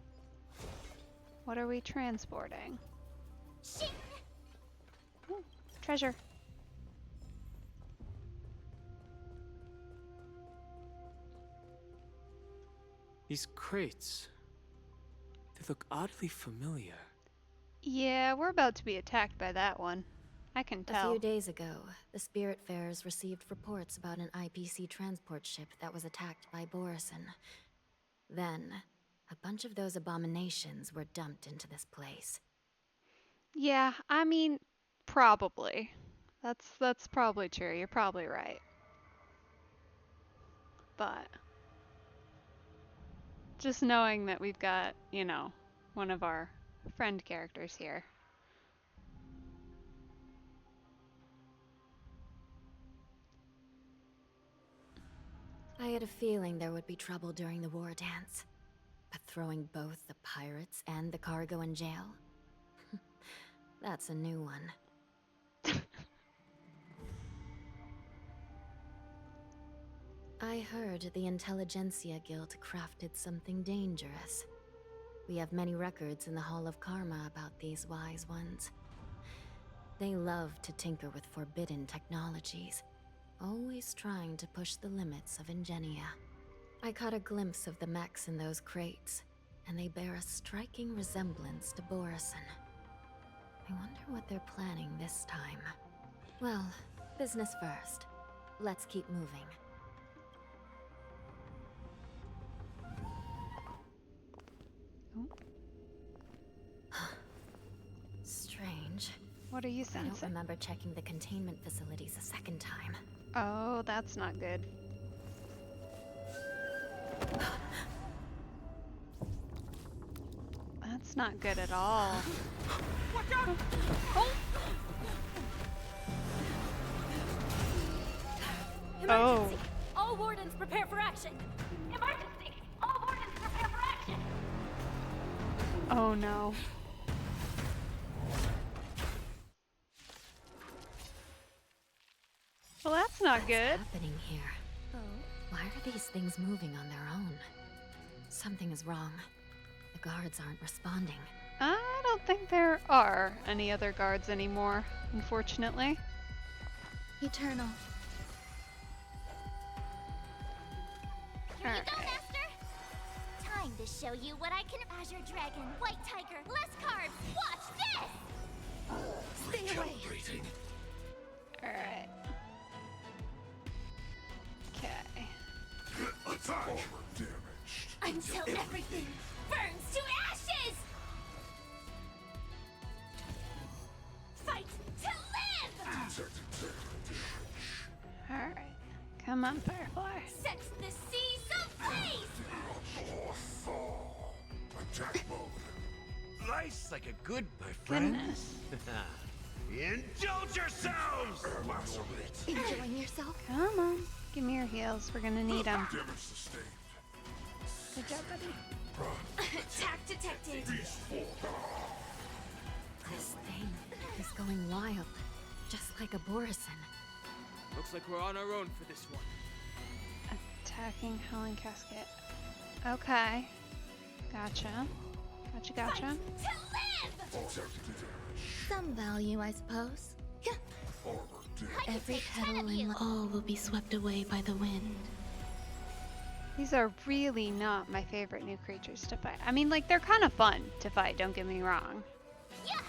[SPEAKER 1] What are we transporting?
[SPEAKER 12] Shing!
[SPEAKER 1] Ooh, treasure.
[SPEAKER 4] These crates. They look oddly familiar.
[SPEAKER 1] Yeah, we're about to be attacked by that one. I can tell.
[SPEAKER 11] A few days ago, the Spiritfarers received reports about an IPC transport ship that was attacked by Borison. Then, a bunch of those abominations were dumped into this place.
[SPEAKER 1] Yeah, I mean, probably. That's probably true. You're probably right. But just knowing that we've got, you know, one of our friend characters here.
[SPEAKER 11] I had a feeling there would be trouble during the war dance. But throwing both the pirates and the cargo in jail? That's a new one. I heard the Intelligentsia Guild crafted something dangerous. We have many records in the Hall of Karma about these wise ones. They love to tinker with forbidden technologies, always trying to push the limits of Ingenia. I caught a glimpse of the mechs in those crates, and they bear a striking resemblance to Borison. I wonder what they're planning this time. Well, business first. Let's keep moving. Strange.
[SPEAKER 1] What are you
[SPEAKER 11] I don't
[SPEAKER 1] sensing?
[SPEAKER 11] remember checking the containment facilities a second time.
[SPEAKER 1] Oh, that's not good. That's not good at all.
[SPEAKER 12] Watch out!
[SPEAKER 1] Oh.
[SPEAKER 12] All wardens prepare for action! Emergency! All wardens prepare for action!
[SPEAKER 1] Oh no. Well, that's not good.
[SPEAKER 11] What's happening here?
[SPEAKER 12] Oh?
[SPEAKER 11] Why are these things moving on their own? Something is wrong. The guards aren't responding.
[SPEAKER 1] I don't think there are any other guards anymore, unfortunately.
[SPEAKER 12] Eternal. Here you go,
[SPEAKER 1] Alright.
[SPEAKER 12] Master! Time to show you what I can— Azure Dragon, White Tiger, less cards! Watch this! Stay away!
[SPEAKER 1] Alright. Okay.
[SPEAKER 12] Until everything burns to ashes! Fight to live!
[SPEAKER 1] Alright. Come on, Firefly.
[SPEAKER 12] Set the seas ablaze!
[SPEAKER 6] Life's like a good, my friend.
[SPEAKER 1] Goodness.
[SPEAKER 6] Indulge yourselves!
[SPEAKER 12] Enjoying yourself?
[SPEAKER 1] Come on. Give me your heals. We're gonna need them. Good job, buddy.
[SPEAKER 12] Attack detected!
[SPEAKER 11] This thing is going wild, just like a Borison.
[SPEAKER 4] Looks like we're on our own for this one.
[SPEAKER 1] Attacking Helen Casket. Okay. Gotcha. Gotcha.
[SPEAKER 12] To live!
[SPEAKER 13] Some value, I suppose.
[SPEAKER 12] I can
[SPEAKER 13] Every
[SPEAKER 12] take 10
[SPEAKER 13] petal
[SPEAKER 12] of you.
[SPEAKER 13] in all will be swept away by the wind.
[SPEAKER 1] These are really not my favorite new creatures to fight. I mean, like, they're kind of fun to fight, don't get me wrong.
[SPEAKER 12] Yeah.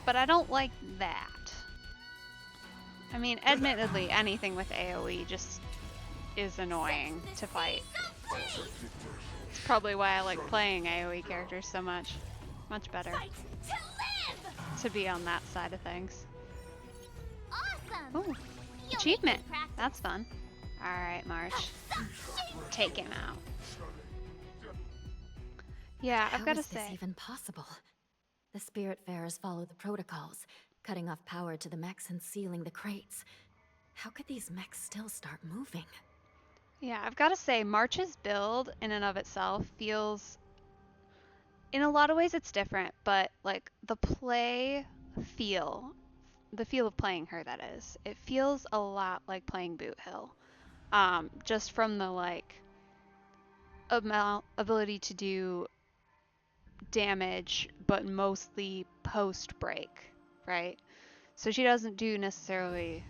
[SPEAKER 1] But I don't like that. I mean, admittedly, anything with AoE just is annoying to fight. It's probably why I like playing AoE characters so much. Much better
[SPEAKER 12] Fight to live!
[SPEAKER 1] to be on that side of things.
[SPEAKER 12] Awesome!
[SPEAKER 1] Ooh,
[SPEAKER 12] You'll
[SPEAKER 1] achievement.
[SPEAKER 12] make me practice.
[SPEAKER 1] That's fun. Alright, March. Take him out. Yeah, I've
[SPEAKER 11] How
[SPEAKER 1] got to
[SPEAKER 11] is this
[SPEAKER 1] say.
[SPEAKER 11] even possible? The Spiritfarers follow the protocols, cutting off power to the mechs and sealing the crates. How could these mechs still start moving?
[SPEAKER 1] Yeah, I've got to say, March's build in and of itself feels, in a lot of ways it's different, but like the feel of playing her, that is, it feels a lot like playing Boot Hill. Just from the like ability to do damage, but mostly post break, right? So she doesn't do necessarily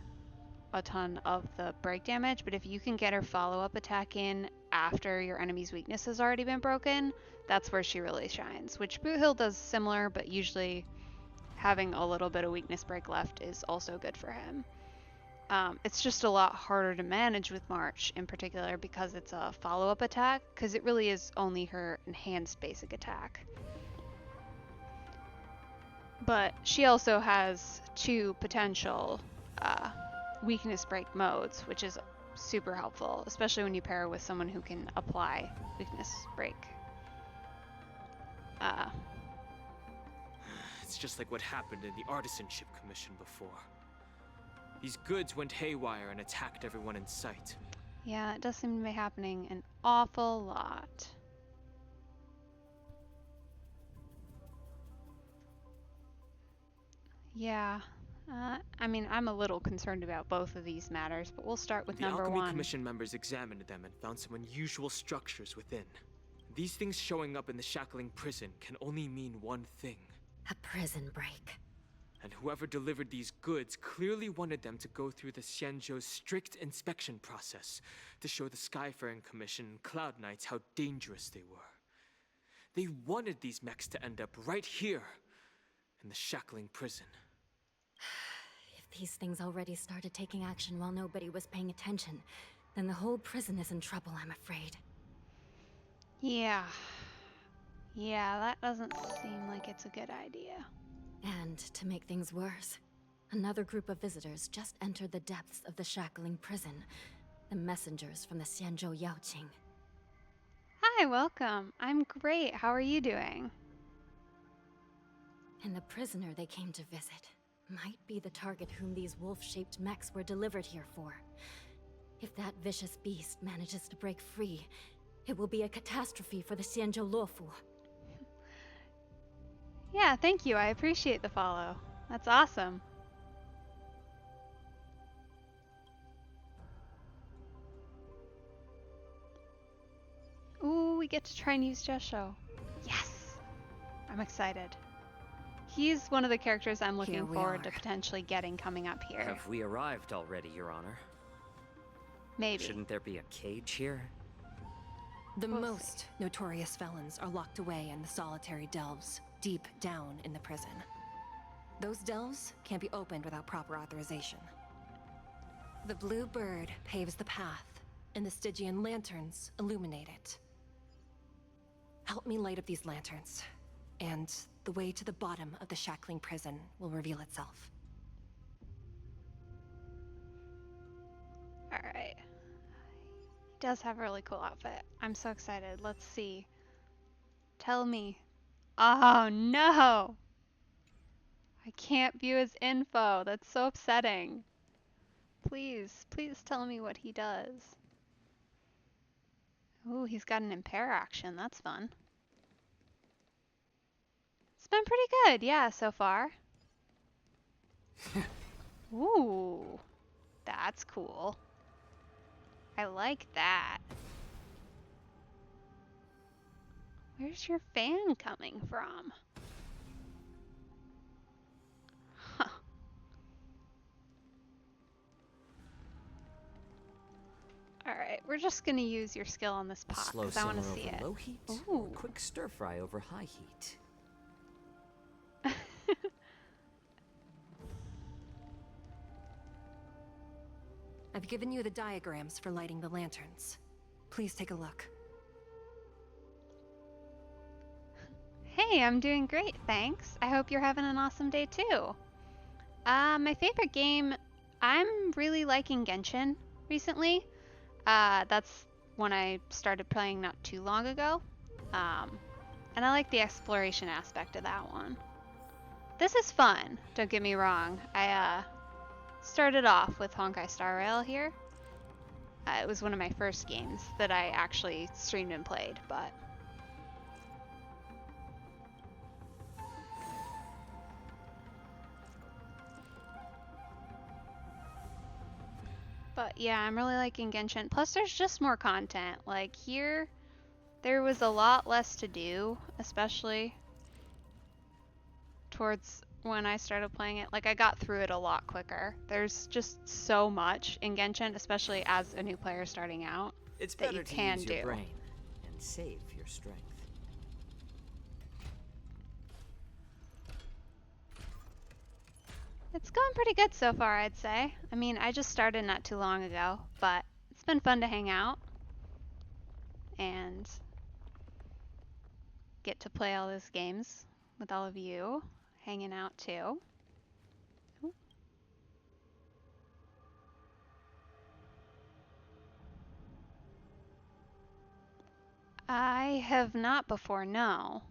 [SPEAKER 1] a ton of the break damage, but if you can get her follow-up attack in after your enemy's weakness has already been broken, that's where she really shines, which Boot Hill does similar, but usually having a little bit of weakness break left is also good for him. It's just a lot harder to manage with March in particular because it's a follow-up attack, because it really is only her enhanced basic attack. But she also has 2 potential weakness break modes, which is super helpful, especially when you pair with someone who can apply weakness break.
[SPEAKER 4] It's just like what happened in the Artisanship Commission before. These goods went haywire and attacked everyone in sight.
[SPEAKER 1] Yeah, it does seem to be happening an awful lot. Yeah. I mean, I'm a little concerned about both of these matters, but we'll start with number 1.
[SPEAKER 4] The Alchemy Commission members examined them and found some unusual structures within. These things showing up in the shackling prison can only mean one thing.
[SPEAKER 11] A prison break.
[SPEAKER 4] And whoever delivered these goods clearly wanted them to go through the Xianzhou's strict inspection process to show the Skyfaring Commission and Cloud Knights how dangerous they were. They wanted these mechs to end up right here, in the shackling prison.
[SPEAKER 11] If these things already started taking action while nobody was paying attention, then the whole prison is in trouble, I'm afraid.
[SPEAKER 1] Yeah. Yeah, that doesn't seem like it's a good idea.
[SPEAKER 11] And to make things worse, another group of visitors just entered the depths of the shackling prison. The messengers from the Xianzhou Yaoqing.
[SPEAKER 1] Hi, welcome. I'm great. How are you doing?
[SPEAKER 11] And the prisoner they came to visit might be the target whom these wolf-shaped mechs were delivered here for. If that vicious beast manages to break free, it will be a catastrophe for the Xianzhou Luofu.
[SPEAKER 1] Yeah, thank you. I appreciate the follow. That's awesome. Ooh, we get to try and use Jesho. Yes! I'm excited. He's one of the characters I'm looking forward to potentially getting coming up here.
[SPEAKER 9] Have we arrived already, Your Honor?
[SPEAKER 1] Maybe.
[SPEAKER 9] Shouldn't there be a cage here?
[SPEAKER 10] The most notorious felons are locked away in the solitary delves, deep down in the prison. Those delves can't be opened without proper authorization. The blue bird paves the path, and the Stygian lanterns illuminate it. Help me light up these lanterns, and the way to the bottom of the shackling prison will reveal itself.
[SPEAKER 1] Alright. He does have a really cool outfit. I'm so excited. Let's see. Tell me. Oh no! I can't view his info. That's so upsetting. Please, please tell me what he does. Ooh, he's got an impair action. That's fun. It's been pretty good, yeah, so far. Ooh, that's cool. I like that. Where's your fan coming from? Huh. Alright, we're just gonna use your skill on this pot because I want to see it.
[SPEAKER 9] Low heat,
[SPEAKER 1] Ooh.
[SPEAKER 9] or quick stir fry over high heat.
[SPEAKER 10] I've given you the diagrams for lighting the lanterns. Please take a look.
[SPEAKER 1] Hey, I'm doing great, thanks. I hope you're having an awesome day too. My favorite game, I'm really liking Genshin recently. That's one I started playing not too long ago. And I like the exploration aspect of that one. This is fun, don't get me wrong. I started off with Honkai StarRail here. It was one of my first games that I actually streamed and played, but yeah, I'm really liking Genshin. Plus there's just more content. Like here, there was a lot less to do, especially towards when I started playing it. Like I got through it a lot quicker. There's just so much in Genshin, especially as a new player starting out,
[SPEAKER 9] It's
[SPEAKER 1] that
[SPEAKER 9] better
[SPEAKER 1] you
[SPEAKER 9] to
[SPEAKER 1] can
[SPEAKER 9] use
[SPEAKER 1] do.
[SPEAKER 9] your brain and save your strength.
[SPEAKER 1] It's going pretty good so far, I'd say. I mean, I just started not too long ago, but it's been fun to hang out and get to play all those games with all of you hanging out too. I have not before, no.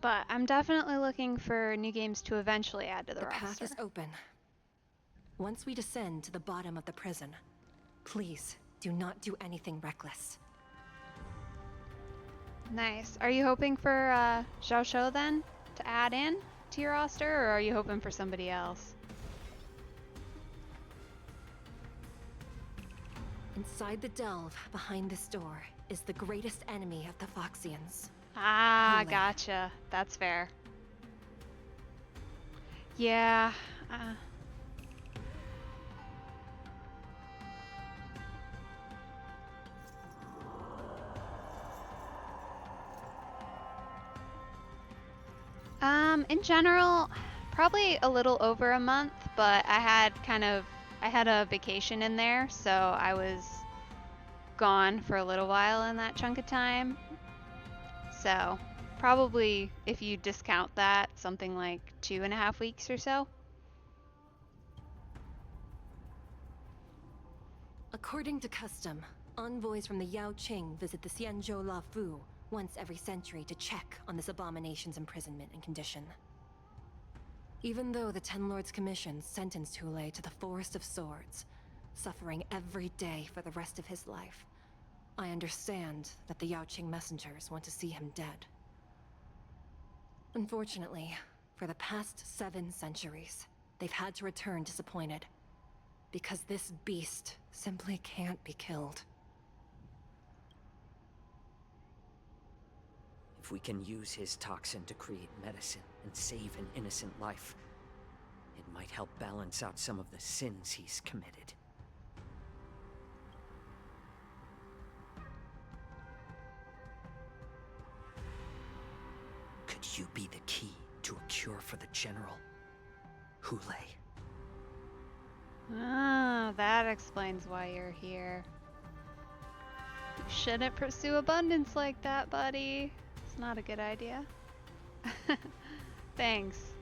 [SPEAKER 1] But I'm definitely looking for new games to eventually add to the roster.
[SPEAKER 10] The path is open. Once we descend to the bottom of the prison, please do not do anything reckless.
[SPEAKER 1] Nice. Are you hoping for Xiao Shou then to add in to your roster, or are you hoping for somebody else?
[SPEAKER 10] Inside the delve behind this door is the greatest enemy of the Foxians.
[SPEAKER 1] Ah, gotcha. That's fair. Yeah. In general, probably a little over a month, but I had a vacation in there, so I was gone for a little while in that chunk of time. So probably, if you discount that, something like 2.5 weeks or so.
[SPEAKER 10] According to custom, envoys from the Yao Qing visit the Xianzhou La Fu once every century to check on this abomination's imprisonment and condition. Even though the Ten Lords Commission sentenced Hule to the Forest of Swords, suffering every day for the rest of his life, I understand that the Yao Qing messengers want to see him dead. Unfortunately, for the past 7 centuries, they've had to return disappointed, because this beast simply can't be killed.
[SPEAKER 9] If we can use his toxin to create medicine and save an innocent life, it might help balance out some of the sins he's committed. Could you be the key to a cure for the General? Hule.
[SPEAKER 1] Ah, that explains why you're here. You shouldn't pursue abundance like that, buddy. It's not a good idea. Thanks.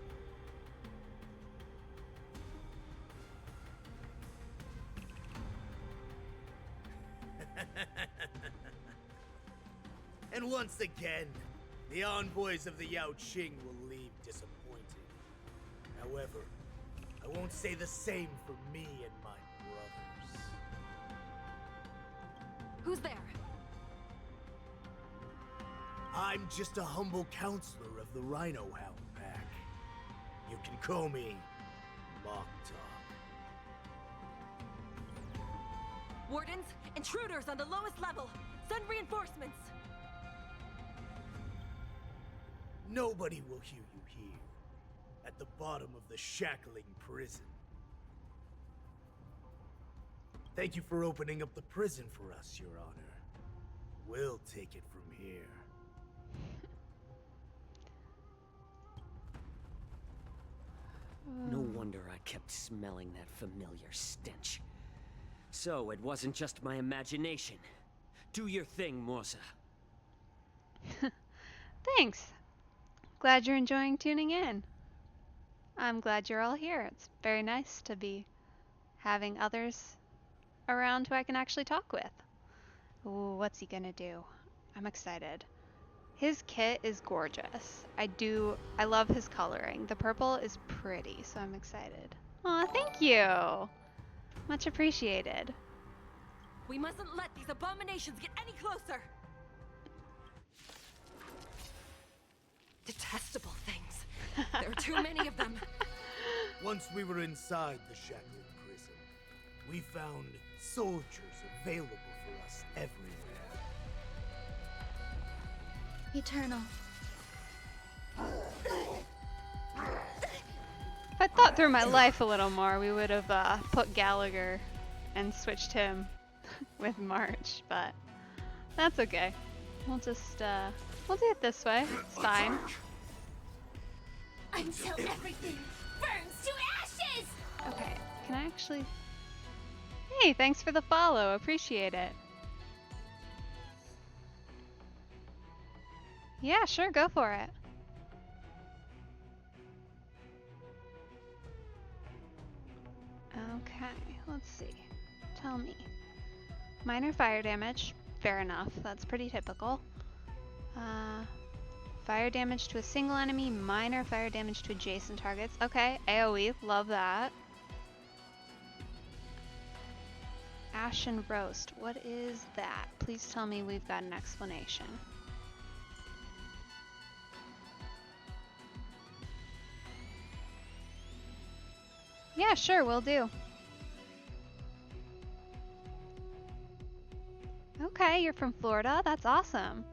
[SPEAKER 14] And once again, the envoys of the Yao Qing will leave disappointed. However, I won't say the same for me and my brothers.
[SPEAKER 10] Who's there?
[SPEAKER 14] I'm just a humble counselor of the Rhino Hound Pack. You can call me Mock Talk.
[SPEAKER 10] Wardens, intruders on the lowest level! Send reinforcements!
[SPEAKER 14] Nobody will hear you here, at the bottom of the shackling prison. Thank you for opening up the prison for us, Your Honor. We'll take it from here.
[SPEAKER 9] No wonder I kept smelling that familiar stench. So it wasn't just my imagination. Do your thing, Morsa.
[SPEAKER 1] Thanks. Glad you're enjoying tuning in. I'm glad you're all here. It's very nice to be having others around who I can actually talk with. Ooh, what's he gonna do? I'm excited. His kit is gorgeous. I love his coloring. The purple is pretty, so I'm excited. Aw, thank you! Much appreciated.
[SPEAKER 10] We mustn't let these abominations get any closer! Detestable things. There are too many of them.
[SPEAKER 14] Once we were inside the shackling prison, we found soldiers available for us everywhere.
[SPEAKER 13] Eternal.
[SPEAKER 1] If I thought through my life a little more, we would have put Gallagher and switched him with March, but that's okay. We'll just, we'll do it this way. It's fine.
[SPEAKER 12] Until everything burns to ashes!
[SPEAKER 1] Okay, can I actually... Hey, thanks for the follow. Appreciate it. Yeah, sure, go for it. Okay, let's see. Tell me. Minor fire damage. Fair enough. That's pretty typical. Fire damage to a single enemy. Minor fire damage to adjacent targets. Okay, AoE. Love that. Ashen Roast. What is that? Please tell me we've got an explanation. Yeah, sure, will do. Okay, you're from Florida. That's awesome.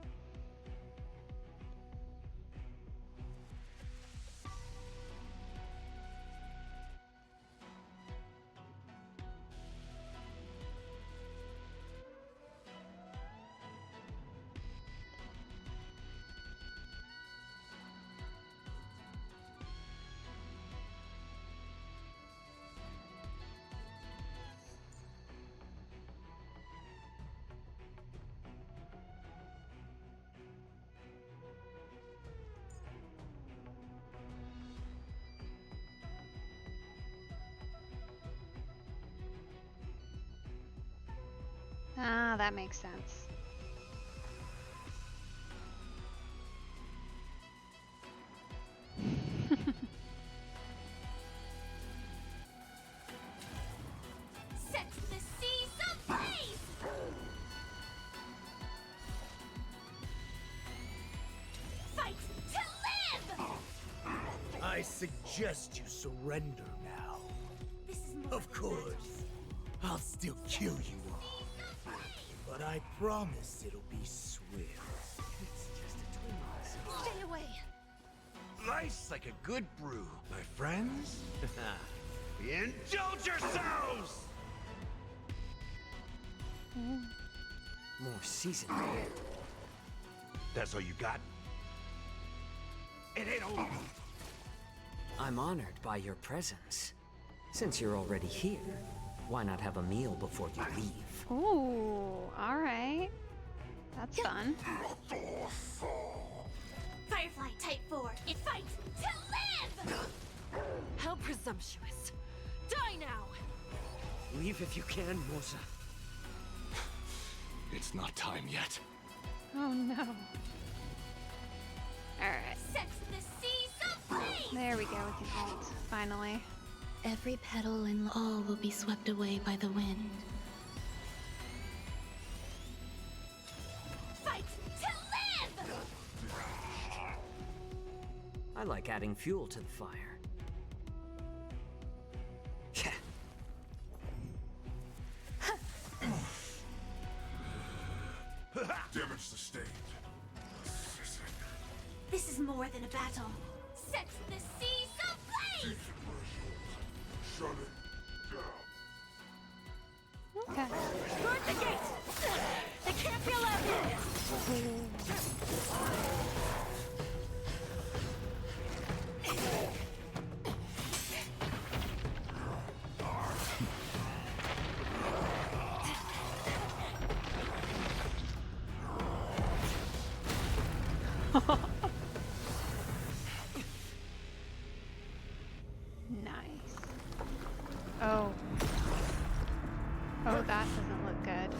[SPEAKER 1] Ah, that makes sense.
[SPEAKER 12] Set the seas ablaze! Fight to live!
[SPEAKER 14] I suggest you surrender now.
[SPEAKER 12] This is more
[SPEAKER 14] Of course, I'll still kill you all. But I promise it'll be swift. It's just a twin.
[SPEAKER 12] Stay away!
[SPEAKER 6] Life's like a good brew, my friends. Indulge yourselves!
[SPEAKER 9] More seasoned.
[SPEAKER 6] That's all you got? It ain't over.
[SPEAKER 9] I'm honored by your presence. Since you're already here, why not have a meal before you leave?
[SPEAKER 1] Ooh, alright. That's fun.
[SPEAKER 12] Firefly Type 4, it fights to live!
[SPEAKER 2] How presumptuous. Die now!
[SPEAKER 9] Leave if you can, Mosa.
[SPEAKER 8] It's not time yet.
[SPEAKER 1] Oh no. Alright.
[SPEAKER 12] Set the seas ablaze!
[SPEAKER 1] There we go, we can ult, finally.
[SPEAKER 13] Every petal and all will be swept away by the wind.
[SPEAKER 12] Fight to live!
[SPEAKER 9] I like adding fuel to the fire.
[SPEAKER 8] Damage sustained.
[SPEAKER 12] This is more than a battle. Set the seas ablaze!
[SPEAKER 8] Shut it down.
[SPEAKER 1] Okay.
[SPEAKER 12] Guard the gate! They can't be allowed in!
[SPEAKER 1] Nice. Oh. Oh, that doesn't look good.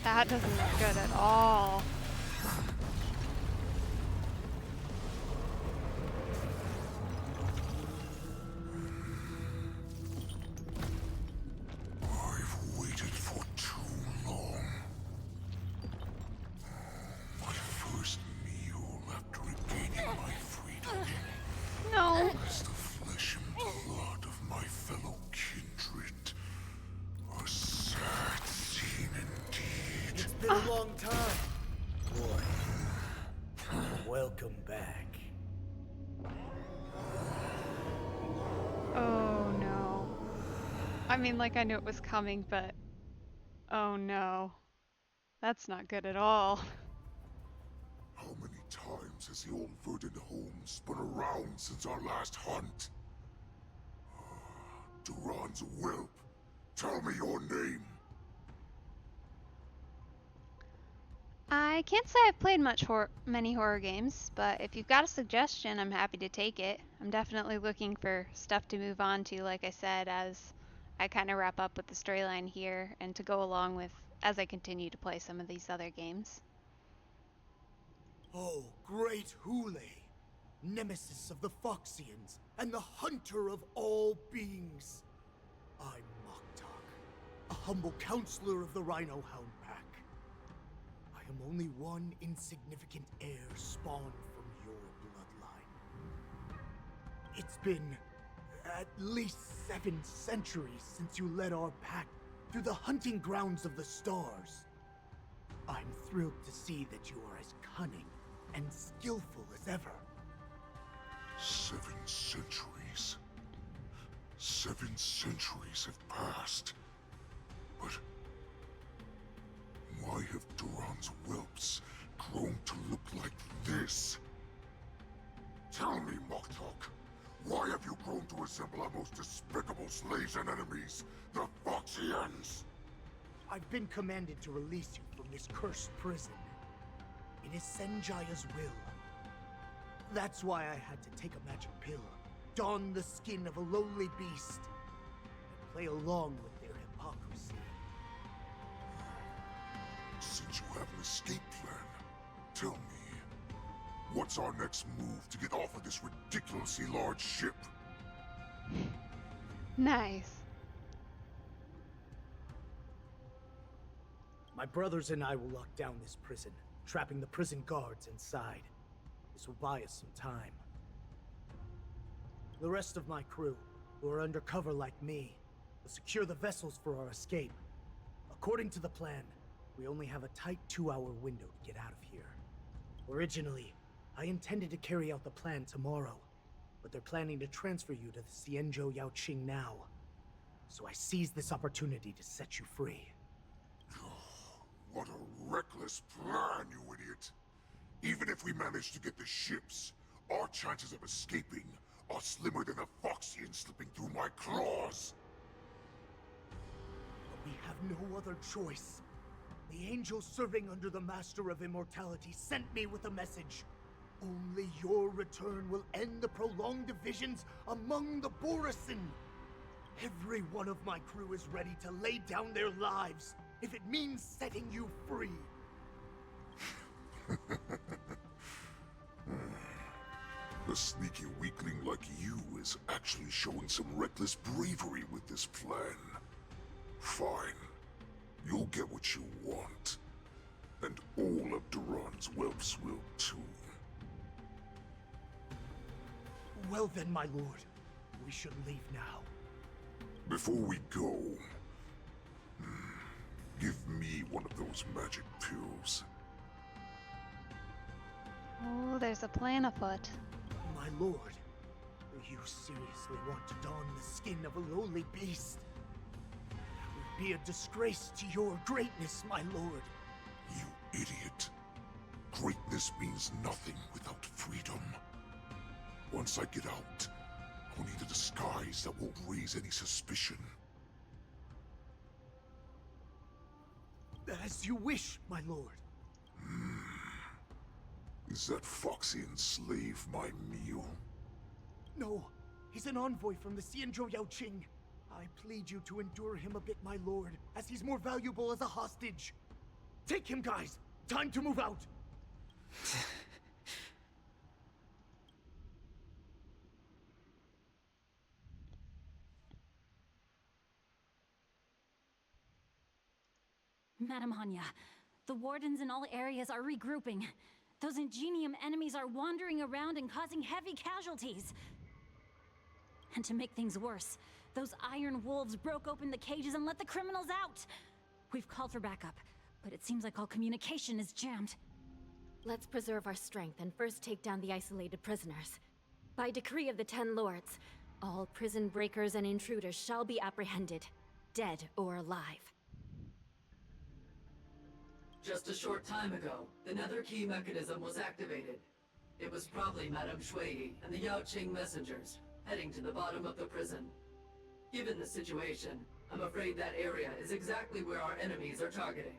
[SPEAKER 1] That doesn't look good at all.
[SPEAKER 8] I've waited for too long. My first meal after regaining my freedom.
[SPEAKER 1] No.
[SPEAKER 8] As the flesh and blood of my fellow kindred. A sad scene indeed.
[SPEAKER 14] It's been a long time, boy. Welcome back.
[SPEAKER 1] I mean, like, I knew it was coming, but oh no. That's not good at all.
[SPEAKER 8] How many times has the old verdant home spun around since our last hunt? Duran's whelp, tell me your name.
[SPEAKER 1] I can't say I've played many horror games, but if you've got a suggestion, I'm happy to take it. I'm definitely looking for stuff to move on to, like I said, as I kind of wrap up with the storyline here and to go along with as I continue to play some of these other games.
[SPEAKER 14] Oh, great Hule, nemesis of the Foxians and the hunter of all beings. I'm Moktok, a humble counselor of the Rhino Hound Pack. I am only one insignificant heir spawned from your bloodline. It's been at least 7 centuries since you led our pack through the hunting grounds of the stars. I'm thrilled to see that you are as cunning and skillful as ever.
[SPEAKER 8] 7 centuries. 7 centuries have passed. But why have Duran's whelps grown to look like this? Tell me, Moktok, why have you grown to resemble our most despicable slaves and enemies, the Foxians?
[SPEAKER 14] I've been commanded to release you from this cursed prison. It is Senjaya's will. That's why I had to take a magic pill, don the skin of a lowly beast, and play along with their hypocrisy.
[SPEAKER 8] Since you have an escape plan, tell me, what's our next move to get off of this ridiculously large ship?
[SPEAKER 1] Nice.
[SPEAKER 14] My brothers and I will lock down this prison, trapping the prison guards inside. This will buy us some time. The rest of my crew, who are undercover like me, will secure the vessels for our escape. According to the plan, we only have a tight 2-hour window to get out of here. Originally, I intended to carry out the plan tomorrow, but they're planning to transfer you to the Xianzhou Yaoqing now. So I seized this opportunity to set you free.
[SPEAKER 8] What a reckless plan, you idiot! Even if we manage to get the ships, our chances of escaping are slimmer than a Foxian slipping through my claws!
[SPEAKER 14] But we have no other choice. The angel serving under the Master of Immortality sent me with a message. Only your return will end the prolonged divisions among the Borisin. Every one of my crew is ready to lay down their lives if it means setting you free.
[SPEAKER 8] A sneaky weakling like you is actually showing some reckless bravery with this plan. Fine. You'll get what you want. And all of Duran's whelps will too.
[SPEAKER 14] Well then, my lord. We should leave now.
[SPEAKER 8] Before we go, give me one of those magic pills.
[SPEAKER 1] Oh, there's a plan afoot.
[SPEAKER 14] My lord, do you seriously want to don the skin of a lowly beast? That would be a disgrace to your greatness, my lord.
[SPEAKER 8] You idiot. Greatness means nothing without freedom. Once I get out, I'll need a disguise that won't raise any suspicion.
[SPEAKER 14] As you wish, my lord.
[SPEAKER 8] Is that Foxian slave my meal?
[SPEAKER 14] No, he's an envoy from the Xianzhou Yaoqing. I plead you to endure him a bit, my lord, as he's more valuable as a hostage. Take him, guys! Time to move out!
[SPEAKER 15] Madam Hanya, the wardens in all areas are regrouping. Those Ingenium enemies are wandering around and causing heavy casualties. And to make things worse, those iron wolves broke open the cages and let the criminals out. We've called for backup, but it seems like all communication is jammed.
[SPEAKER 11] Let's preserve our strength and first take down the isolated prisoners. By decree of the 10 Lords, all prison breakers and intruders shall be apprehended.
[SPEAKER 15] dead or alive.
[SPEAKER 16] Just a short time ago, the nether key mechanism was activated. It was probably Madame Shui and the Yao Qing messengers, heading to the bottom of the prison. Given the situation, I'm afraid that area is exactly where our enemies are targeting.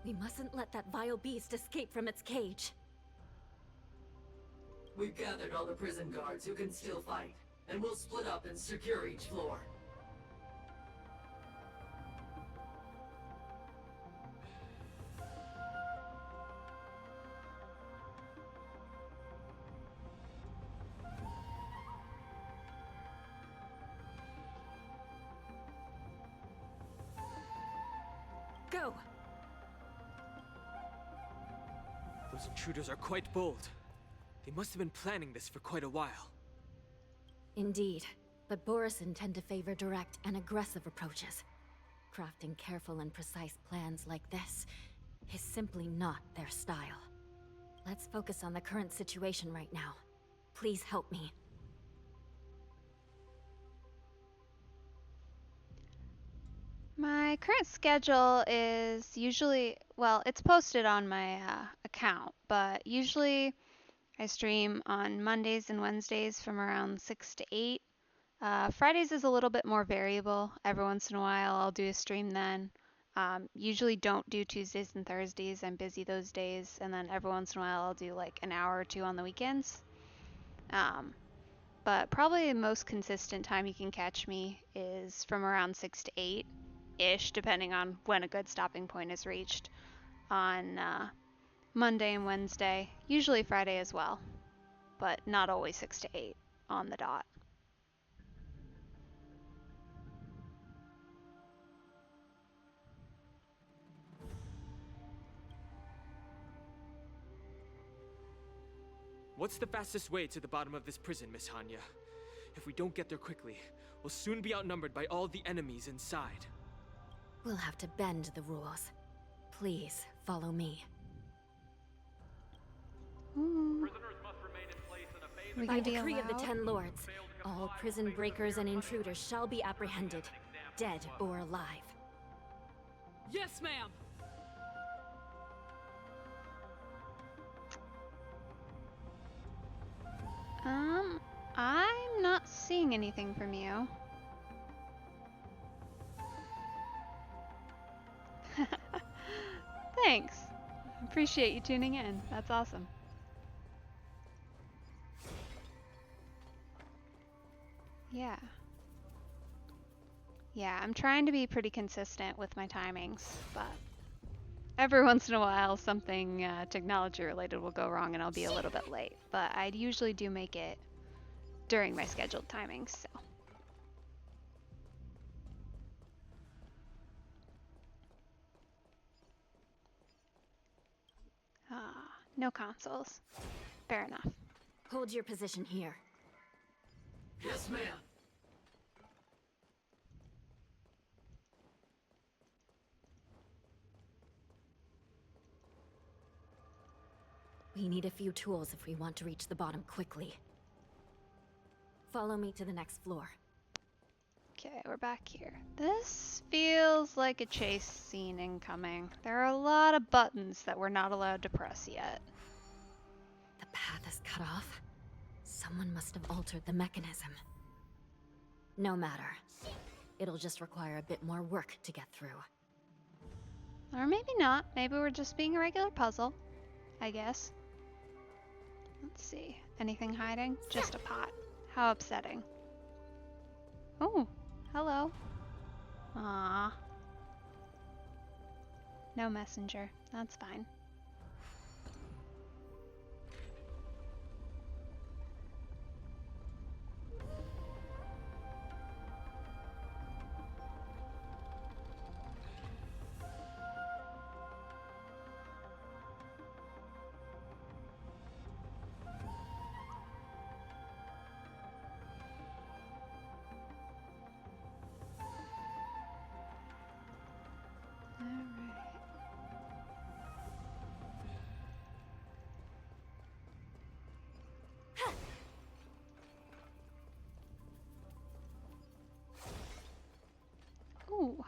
[SPEAKER 15] We mustn't let that vile beast escape from its cage.
[SPEAKER 16] We've gathered all the prison guards who can still fight, and we'll split up and secure each floor.
[SPEAKER 15] Go!
[SPEAKER 4] Those intruders are quite bold. They must have been planning this for quite a while.
[SPEAKER 11] Indeed, but Borison tend to favor direct and aggressive approaches. Crafting careful and precise plans like this is simply not their style. Let's focus on the current situation right now. Please help me.
[SPEAKER 1] My current schedule is usually, well, it's posted on my account, but usually I stream on Mondays and Wednesdays from around 6 to 8. Fridays is a little bit more variable. Every once in a while I'll do a stream then. Usually don't do Tuesdays and Thursdays. I'm busy those days. And then every once in a while I'll do like an hour or two on the weekends. But probably the most consistent time you can catch me is from around 6 to 8-ish, depending on when a good stopping point is reached on Monday and Wednesday, usually Friday as well, but not always 6 to 8 on the dot.
[SPEAKER 4] What's the fastest way to the bottom of this prison, Miss Hanya? If we don't get there quickly, we'll soon be outnumbered by all the enemies inside.
[SPEAKER 11] We'll have to bend the rules. Please, follow me.
[SPEAKER 15] By decree of the Ten Lords, all prison breakers and intruders shall be apprehended, dead or alive.
[SPEAKER 2] Yes, ma'am!
[SPEAKER 1] I'm not seeing anything from you. Thanks. Appreciate you tuning in. That's awesome. Yeah. Yeah, I'm trying to be pretty consistent with my timings, but every once in a while something technology related will go wrong and I'll be a little bit late. But I usually do make it during my scheduled timings, so. No consoles. Fair enough.
[SPEAKER 15] Hold your position here.
[SPEAKER 16] Yes, ma'am.
[SPEAKER 11] We need a few tools if we want to reach the bottom quickly. Follow me to the next floor.
[SPEAKER 1] Okay, we're back here. This feels like a chase scene incoming. There are a lot of buttons that we're not allowed to press yet.
[SPEAKER 11] The path is cut off. Someone must have altered the mechanism. No matter. It'll just require a bit more work to get through.
[SPEAKER 1] Or maybe not. Maybe we're just being a regular puzzle, I guess. Let's see. Anything hiding? Just a pot. How upsetting. Oh, hello. Aww. No messenger. That's fine.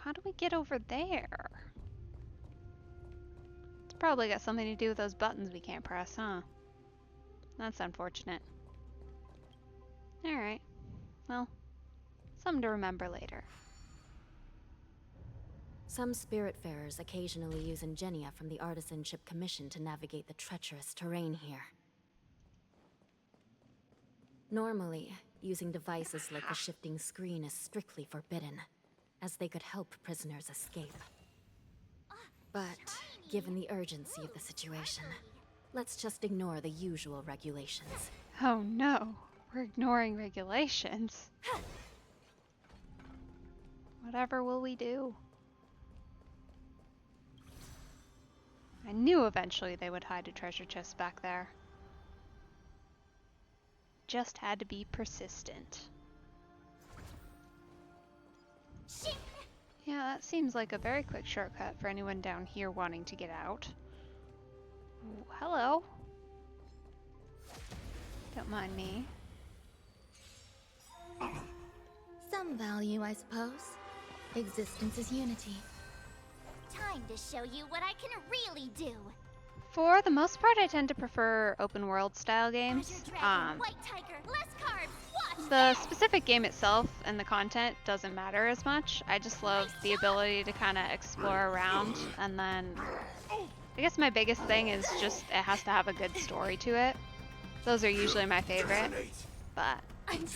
[SPEAKER 1] how do we get over there? It's probably got something to do with those buttons we can't press, huh? That's unfortunate. Alright. Well, something to remember later.
[SPEAKER 11] Some Spiritfarers occasionally use ingenia from the Artisanship Commission to navigate the treacherous terrain here. Normally, using devices like the shifting screen is strictly forbidden, as they could help prisoners escape. But, given the urgency of the situation, let's just ignore the usual regulations.
[SPEAKER 1] Oh no, we're ignoring regulations. Whatever will we do? I knew eventually they would hide a treasure chest back there. Just had to be persistent. Yeah, that seems like a very quick shortcut for anyone down here wanting to get out. Ooh, hello. Don't mind me.
[SPEAKER 13] Some value, I suppose. Existence is unity.
[SPEAKER 12] Time to show you what I can really do.
[SPEAKER 1] For the most part, I tend to prefer open world style games.
[SPEAKER 12] White tiger, less carbs. Watch
[SPEAKER 1] The specific game itself and the content doesn't matter as much. I just love the ability to kind of explore around, and then I guess my biggest thing is just it has to have a good story to it. Those are usually my favorite, but I'm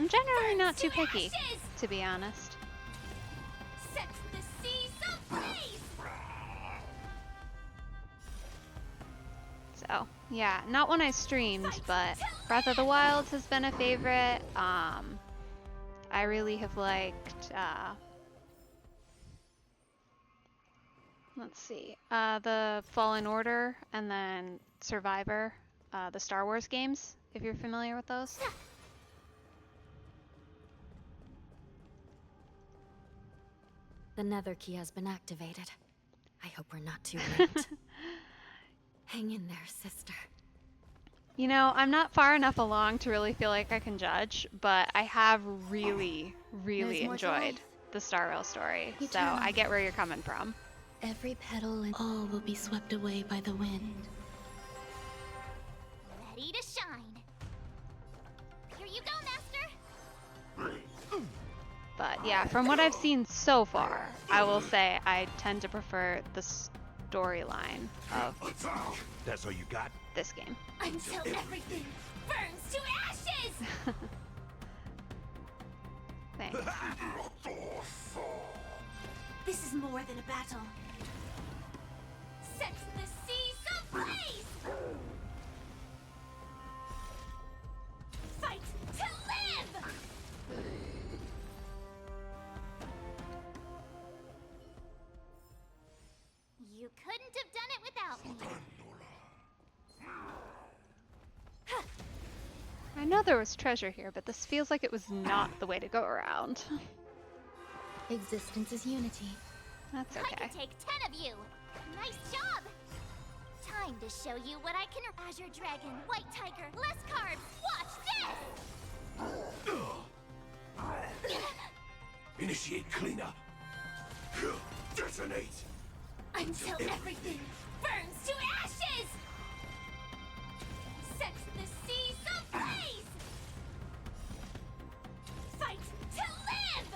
[SPEAKER 1] generally not too picky, to be honest.
[SPEAKER 12] Set the seas ablaze.
[SPEAKER 1] So, yeah, not when I streamed, but Breath of the Wild has been a favorite. I really have liked, let's see, the Fallen Order and then Survivor, the Star Wars games, if you're familiar with those.
[SPEAKER 11] The nether key has been activated. I hope we're not too late. Hang in there, sister.
[SPEAKER 1] You know, I'm not far enough along to really feel like I can judge, but I have really enjoyed the StarRail story, so I get where you're coming from.
[SPEAKER 13] Every petal and all will be swept away by the wind.
[SPEAKER 12] Ready to shine. Here you go, Master.
[SPEAKER 1] But yeah, from what I've seen so far, I will say I tend to prefer the storyline of
[SPEAKER 6] That's all you got?
[SPEAKER 1] this game.
[SPEAKER 12] Until everything burns to ashes.
[SPEAKER 1] Thanks.
[SPEAKER 12] This is more than a battle. Set the seas ablaze. Fight to live. You couldn't have done it without me.
[SPEAKER 1] I know there was treasure here, but this feels like it was not the way to go around.
[SPEAKER 13] Existence is unity.
[SPEAKER 1] That's
[SPEAKER 12] I
[SPEAKER 1] okay.
[SPEAKER 12] can take 10 of you. Nice job. Time to show you what I can. Azure Dragon, White Tiger, less carbs. Watch this.
[SPEAKER 6] Initiate cleanup. Detonate.
[SPEAKER 12] Until everything burns to ashes. Set the seas ablaze. Fight to live.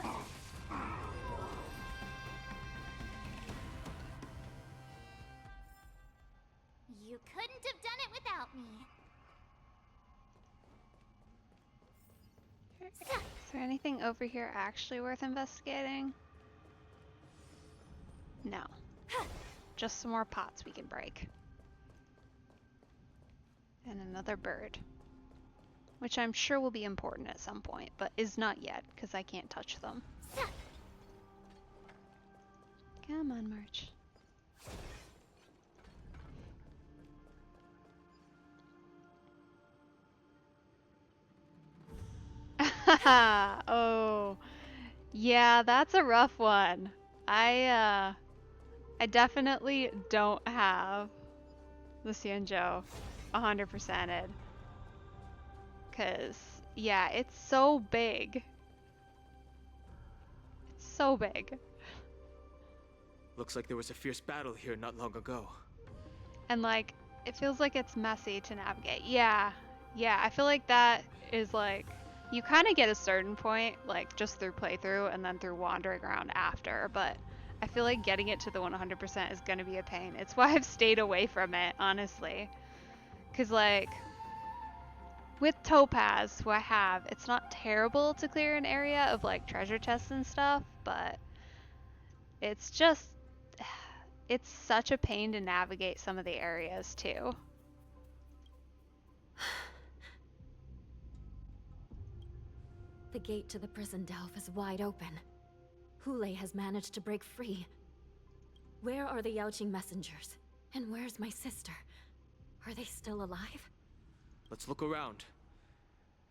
[SPEAKER 12] You couldn't have done it without me.
[SPEAKER 1] Is there anything over here actually worth investigating? No. Just some more pots we can break. And another bird. Which I'm sure will be important at some point, but is not yet, because I can't touch them. Come on, March. Oh, yeah, that's a rough one. I definitely don't have the Xianzhou 100%ed. Cause, yeah, it's so big. It's so big.
[SPEAKER 4] Looks like there was a fierce battle here not long ago.
[SPEAKER 1] And like, it feels like it's messy to navigate. Yeah, I feel like that is like, you kind of get a certain point, like just through playthrough and then through wandering around after, but I feel like getting it to the 100% is going to be a pain. It's why I've stayed away from it, honestly. Because like, with Topaz, who I have, it's not terrible to clear an area of like treasure chests and stuff, but it's just, it's such a pain to navigate some of the areas too.
[SPEAKER 11] The gate to the prison delve is wide open. Hule has managed to break free. Where are the Yaoqing messengers? And where's my sister? Are they still alive?
[SPEAKER 4] Let's look around.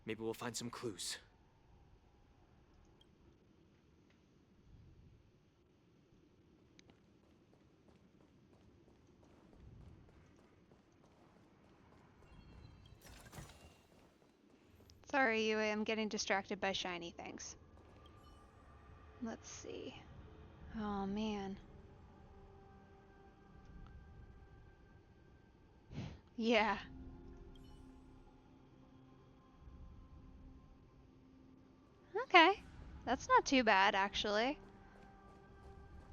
[SPEAKER 4] Maybe we'll find some clues.
[SPEAKER 1] Sorry, Yue, I'm getting distracted by shiny things. Let's see. Oh, man. Yeah. Okay. That's not too bad, actually.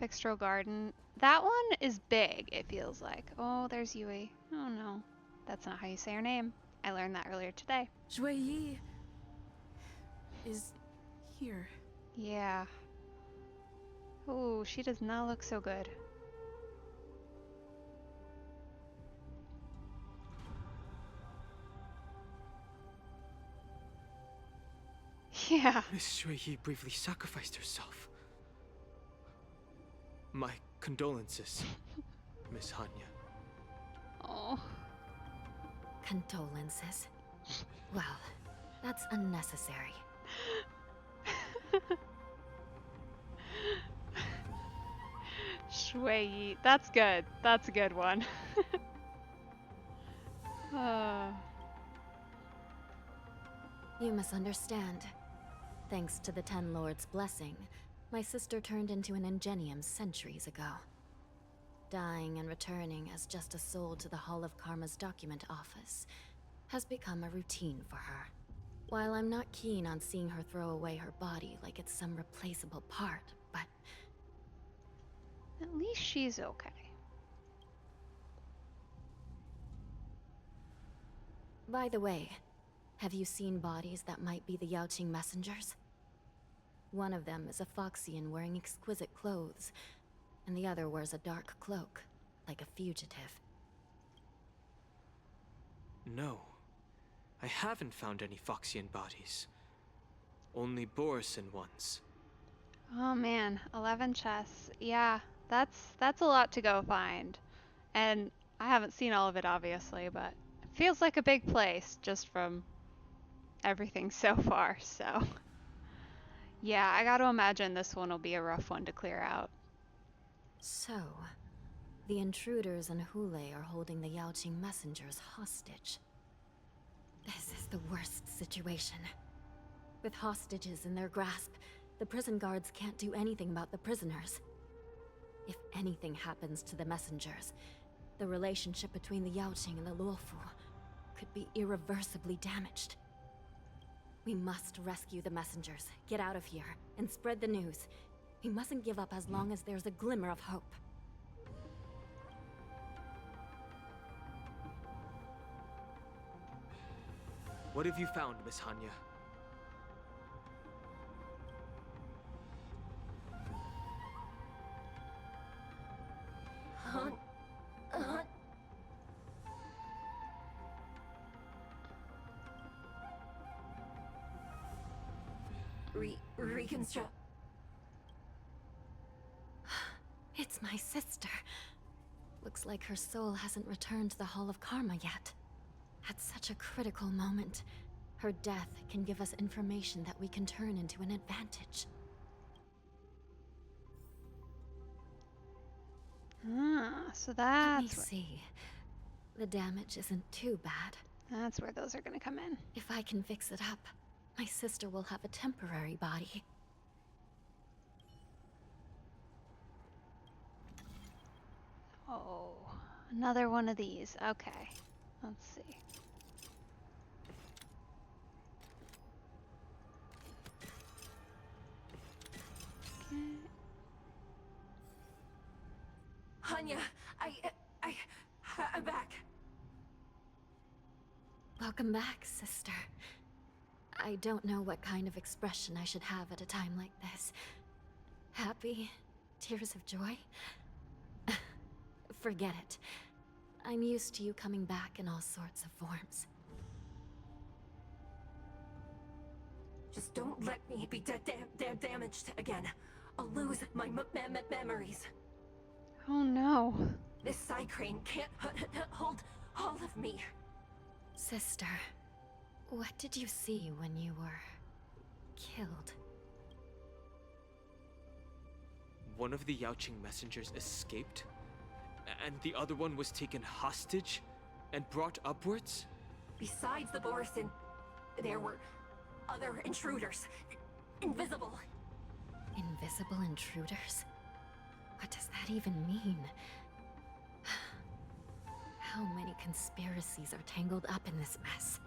[SPEAKER 1] Bixtral Garden. That one is big, it feels like. Oh, there's Yue. Oh, no. That's not how you say her name. I learned that earlier today.
[SPEAKER 5] Shui is here.
[SPEAKER 1] Yeah. Oh, she does not look so good. Yeah.
[SPEAKER 4] Miss Shui briefly sacrificed herself. My condolences, Miss Hanya.
[SPEAKER 1] Oh.
[SPEAKER 11] Condolences. Well, that's unnecessary.
[SPEAKER 1] Shui. That's good. That's a good one.
[SPEAKER 11] You misunderstand. Thanks to the Ten Lords' blessing, my sister turned into an Ingenium centuries ago. Dying and returning as just a soul to the Hall of Karma's document office has become a routine for her. While I'm not keen on seeing her throw away her body like it's some replaceable part, but...
[SPEAKER 1] At least she's okay.
[SPEAKER 11] By the way, have you seen bodies that might be the Yaoqing messengers? One of them is a Foxian wearing exquisite clothes, and the other wears a dark cloak, like a fugitive.
[SPEAKER 4] No. I haven't found any Foxian bodies. Only Borisin ones.
[SPEAKER 1] Oh man, 11 chests. Yeah, that's a lot to go find. And I haven't seen all of it obviously, but it feels like a big place just from everything so far, so. Yeah, I gotta imagine this one will be a rough one to clear out.
[SPEAKER 11] So, the intruders and Hule are holding the Yaoqing messengers hostage. This is the worst situation. With hostages in their grasp, the prison guards can't do anything about the prisoners. If anything happens to the messengers, the relationship between the Yaoqing and the Luofu could be irreversibly damaged. We must rescue the messengers, get out of here, and spread the news. We mustn't give up as long as there's a glimmer of hope.
[SPEAKER 4] What have you found, Miss Hanya?
[SPEAKER 10] Reconstruct.
[SPEAKER 11] It's my sister. Looks like her soul hasn't returned to the Hall of Karma yet. At such a critical moment, her death can give us information that we can turn into an advantage.
[SPEAKER 1] Ah, so that's...
[SPEAKER 11] Let me see. The damage isn't too bad.
[SPEAKER 1] That's where those are gonna come in.
[SPEAKER 11] If I can fix it up, my sister will have a temporary body.
[SPEAKER 1] Oh, another one of these. Okay, let's see.
[SPEAKER 10] Hanya, I'm back.
[SPEAKER 11] Welcome back, sister. I don't know what kind of expression I should have at a time like this. Happy? Tears of joy? Forget it. I'm used to you coming back in all sorts of forms.
[SPEAKER 10] Just don't let me be damaged again. I'll lose my memories.
[SPEAKER 1] Oh no.
[SPEAKER 10] This side crane can't hold all of me.
[SPEAKER 11] Sister, what did you see when you were killed?
[SPEAKER 4] One of the Yaoqing messengers escaped, and the other one was taken hostage and brought upwards?
[SPEAKER 10] Besides the Borisin, there were other intruders. Invisible.
[SPEAKER 11] Invisible intruders? What does that even mean? How many conspiracies are tangled up in this mess?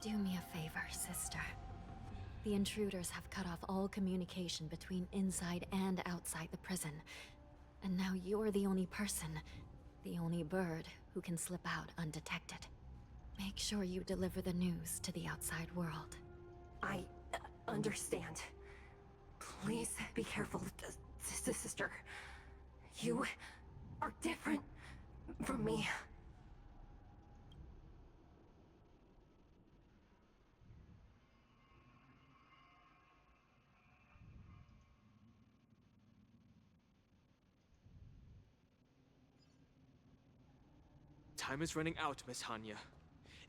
[SPEAKER 11] Do me a favor, sister. The intruders have cut off all communication between inside and outside the prison. And now you're the only person, the only bird, who can slip out undetected. Make sure you deliver the news to the outside world.
[SPEAKER 10] I understand. Please be careful, sister. You are different from me.
[SPEAKER 4] Time is running out, Miss Hanya.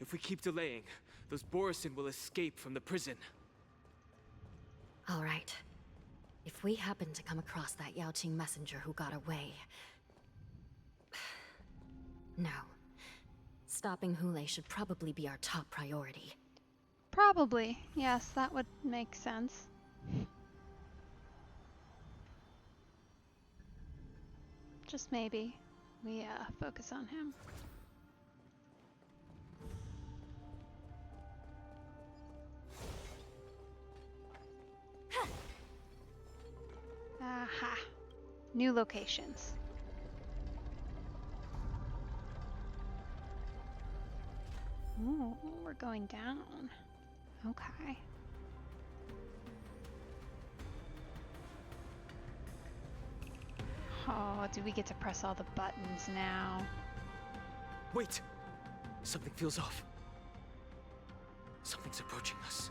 [SPEAKER 4] If we keep delaying, those Borisin will escape from the prison.
[SPEAKER 11] All right. If we happen to come across that Yaoqing messenger who got away... No. Stopping Hule should probably be our top priority.
[SPEAKER 1] Probably. Yes, that would make sense. Just maybe we focus on him. Aha. New locations. Ooh, we're going down. Okay. Oh, do we get to press all the buttons now?
[SPEAKER 4] Wait! Something feels off. Something's approaching us.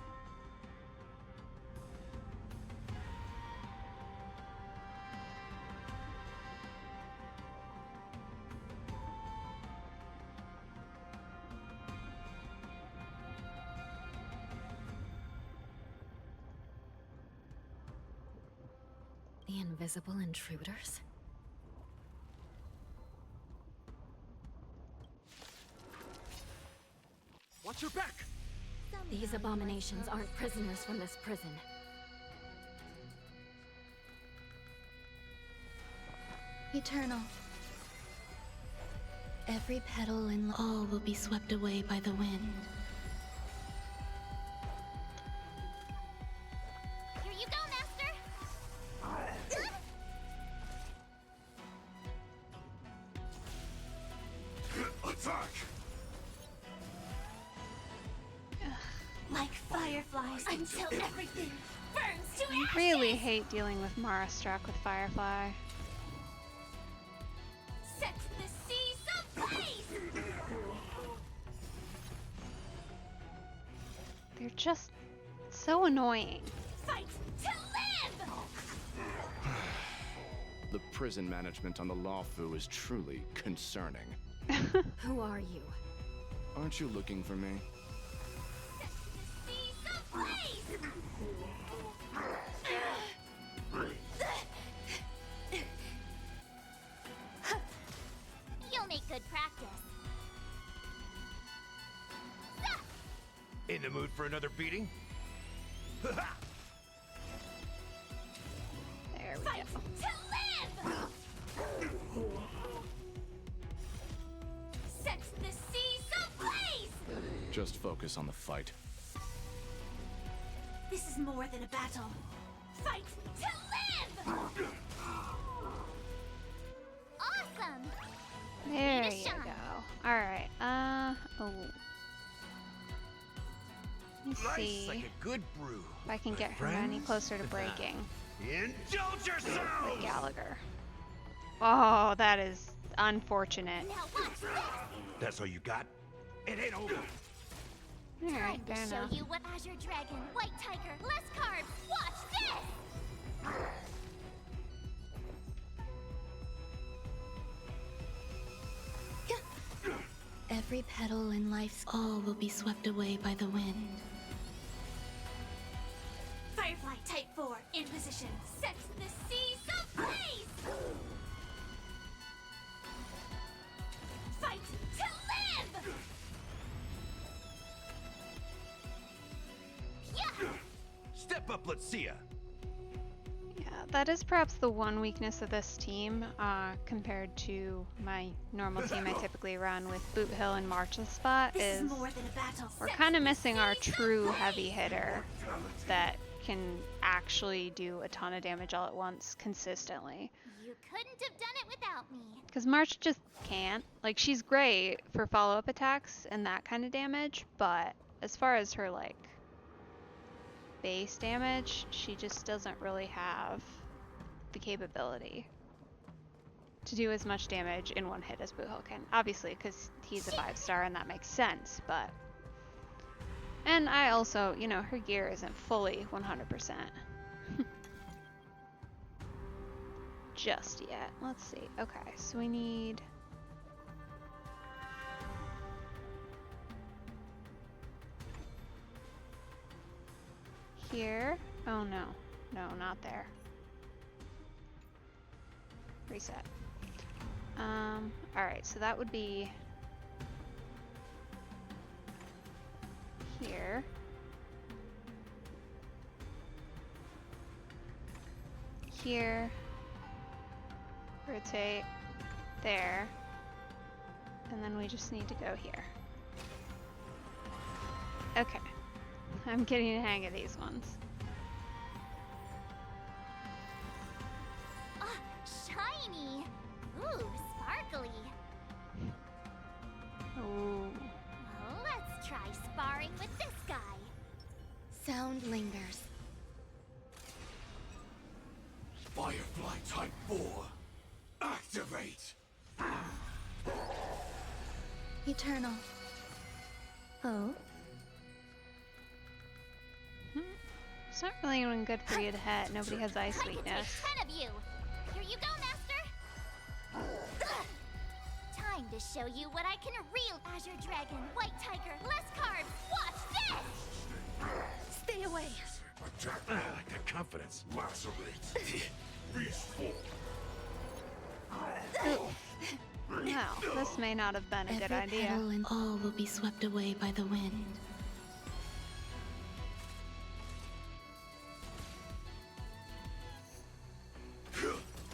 [SPEAKER 11] The invisible intruders?
[SPEAKER 14] Watch your back!
[SPEAKER 11] These abominations aren't prisoners from this prison.
[SPEAKER 13] Eternal. Every petal in all will be swept away by the wind.
[SPEAKER 12] Here you go, Master!
[SPEAKER 8] Attack!
[SPEAKER 12] Like fireflies until everything burns to
[SPEAKER 1] I
[SPEAKER 12] ashes!
[SPEAKER 1] really hate dealing with Mara Struck with Firefly.
[SPEAKER 12] Set the seas ablaze!
[SPEAKER 1] They're just so annoying.
[SPEAKER 12] Fight to live!
[SPEAKER 17] The prison management on the Lawfu is truly concerning.
[SPEAKER 11] Who are you?
[SPEAKER 17] Aren't you looking for me?
[SPEAKER 12] You'll make good practice.
[SPEAKER 6] In the mood for another beating?
[SPEAKER 1] There we
[SPEAKER 12] Fight
[SPEAKER 1] go.
[SPEAKER 12] to live!
[SPEAKER 17] Just focus on the fight.
[SPEAKER 12] This is more than a battle. Fight to live! Awesome!
[SPEAKER 1] There you go. Alright, oh. Let me see
[SPEAKER 6] Like a good brew.
[SPEAKER 1] if I can get her any closer to breaking.
[SPEAKER 6] Indulge yourself!
[SPEAKER 1] With Gallagher. Oh, that is unfortunate.
[SPEAKER 12] Now watch this!
[SPEAKER 6] That's all you got? It ain't over.
[SPEAKER 1] Alright, fair
[SPEAKER 12] Time to
[SPEAKER 1] enough.
[SPEAKER 12] show you what Azure Dragon, White Tiger, less carbs. Watch this!
[SPEAKER 13] Every petal in life's all will be swept away by the wind.
[SPEAKER 12] Firefly Type 4 in position. Set the seas ablaze! Fight to live! Yeah!
[SPEAKER 6] Step up, let's see ya.
[SPEAKER 1] Yeah, that is perhaps the one weakness of this team compared to my normal team I typically run with Boot Hill and March's spot
[SPEAKER 12] This
[SPEAKER 1] is
[SPEAKER 12] more than a battle.
[SPEAKER 1] we're kind of missing our true heavy hitter that can actually do a ton of damage all at once consistently.
[SPEAKER 12] You couldn't have done it without me.
[SPEAKER 1] Because March just can't. Like, she's great for follow-up attacks and that kind of damage, but as far as her, like, base damage, she just doesn't really have the capability to do as much damage in one hit as Boohill can. Obviously, because he's a 5-star and that makes sense, but... And I also, you know, her gear isn't fully 100%. Just yet. Let's see. Okay, so we need... Here. Oh no. No, not there. Reset. Alright, so that would be here. Here. Rotate. There. And then we just need to go here. Okay. I'm getting the hang of these ones.
[SPEAKER 12] Ah, shiny! Ooh, sparkly.
[SPEAKER 1] Ooh.
[SPEAKER 12] Well, let's try sparring with this guy.
[SPEAKER 13] Sound lingers.
[SPEAKER 8] Firefly Type 4. Activate!
[SPEAKER 13] Eternal. Oh?
[SPEAKER 1] It's not really anyone good for you to hit. Nobody has ice
[SPEAKER 12] I can take
[SPEAKER 1] weakness.
[SPEAKER 12] 10 of you. Here you go, Master. Time to show you what I can real Azure Dragon, White Tiger, less carbs. Watch this!
[SPEAKER 13] Stay away.
[SPEAKER 8] Attack.
[SPEAKER 6] I like that confidence.
[SPEAKER 8] Lacerate. Beast form.
[SPEAKER 1] Well, this may not have been a good
[SPEAKER 13] Every
[SPEAKER 1] idea.
[SPEAKER 13] petal and all will be swept away by the wind.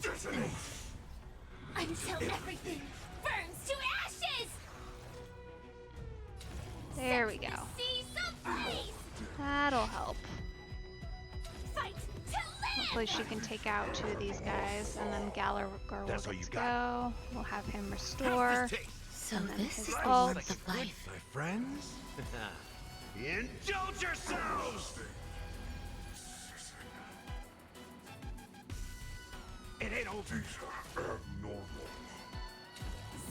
[SPEAKER 8] Detonate.
[SPEAKER 12] Until everything burns to ashes!
[SPEAKER 1] There we go.
[SPEAKER 12] See some blaze!
[SPEAKER 1] That'll help.
[SPEAKER 12] Fight to live!
[SPEAKER 1] Hopefully she can take out 2 of these guys, and then Gallagher will
[SPEAKER 6] That's all
[SPEAKER 1] get
[SPEAKER 6] you
[SPEAKER 1] to
[SPEAKER 6] got?
[SPEAKER 1] go. We'll have him restore.
[SPEAKER 13] So
[SPEAKER 1] And then
[SPEAKER 13] this
[SPEAKER 1] his
[SPEAKER 13] is the
[SPEAKER 1] ult.
[SPEAKER 13] warmth of life.
[SPEAKER 6] My friends? Indulge yourselves! It ain't over.
[SPEAKER 8] These are abnormal.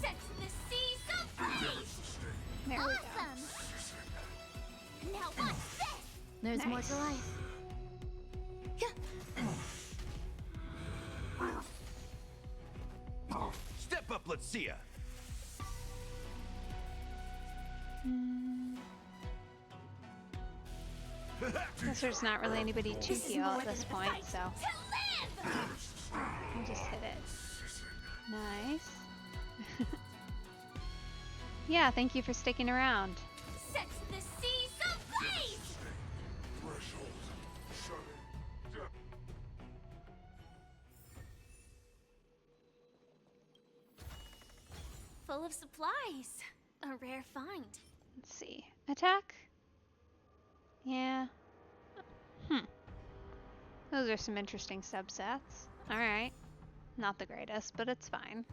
[SPEAKER 12] Set the seas ablaze!
[SPEAKER 1] There we go.
[SPEAKER 12] Awesome! Now watch this!
[SPEAKER 13] There's more to life.
[SPEAKER 6] Step up, let's see ya.
[SPEAKER 1] Guess there's not really anybody to
[SPEAKER 12] This is
[SPEAKER 1] heal
[SPEAKER 12] more
[SPEAKER 1] at this
[SPEAKER 12] than a
[SPEAKER 1] point,
[SPEAKER 12] fight.
[SPEAKER 1] so
[SPEAKER 12] To live!
[SPEAKER 1] I'll just hit it. Nice. Yeah, thank you for sticking around.
[SPEAKER 12] Set the seas ablaze!
[SPEAKER 8] Threshold. Shutting down.
[SPEAKER 12] Full of supplies. A rare find.
[SPEAKER 1] Let's see. Attack? Yeah. Those are some interesting subsets. Alright. Not the greatest, but it's fine.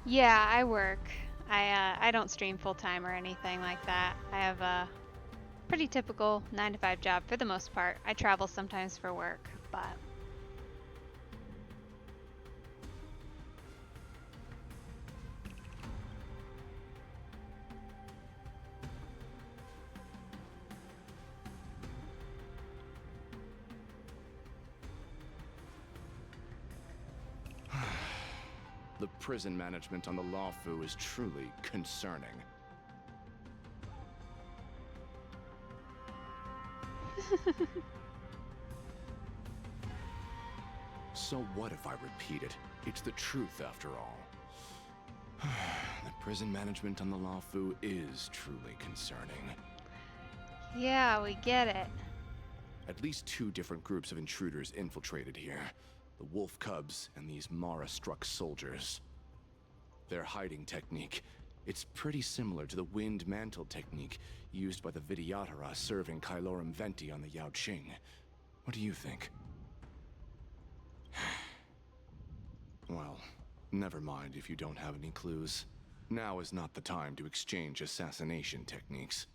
[SPEAKER 1] Yeah, I work. I don't stream full-time or anything like that. I have a pretty typical 9-to-5 job for the most part. I travel sometimes for work, but
[SPEAKER 17] The prison management on the Lawfu is truly concerning. So what if I repeat it? It's the truth after all. The prison management on the Lawfu is truly concerning.
[SPEAKER 1] yeah, we get it.
[SPEAKER 17] At least 2 different groups of intruders infiltrated here. The wolf cubs and these Mara-struck soldiers. Their hiding technique, it's pretty similar to the wind mantle technique used by the Vidyadhara serving Kailorum Venti on the Yaoqing. What do you think? Well, never mind if you don't have any clues. Now is not the time to exchange assassination techniques.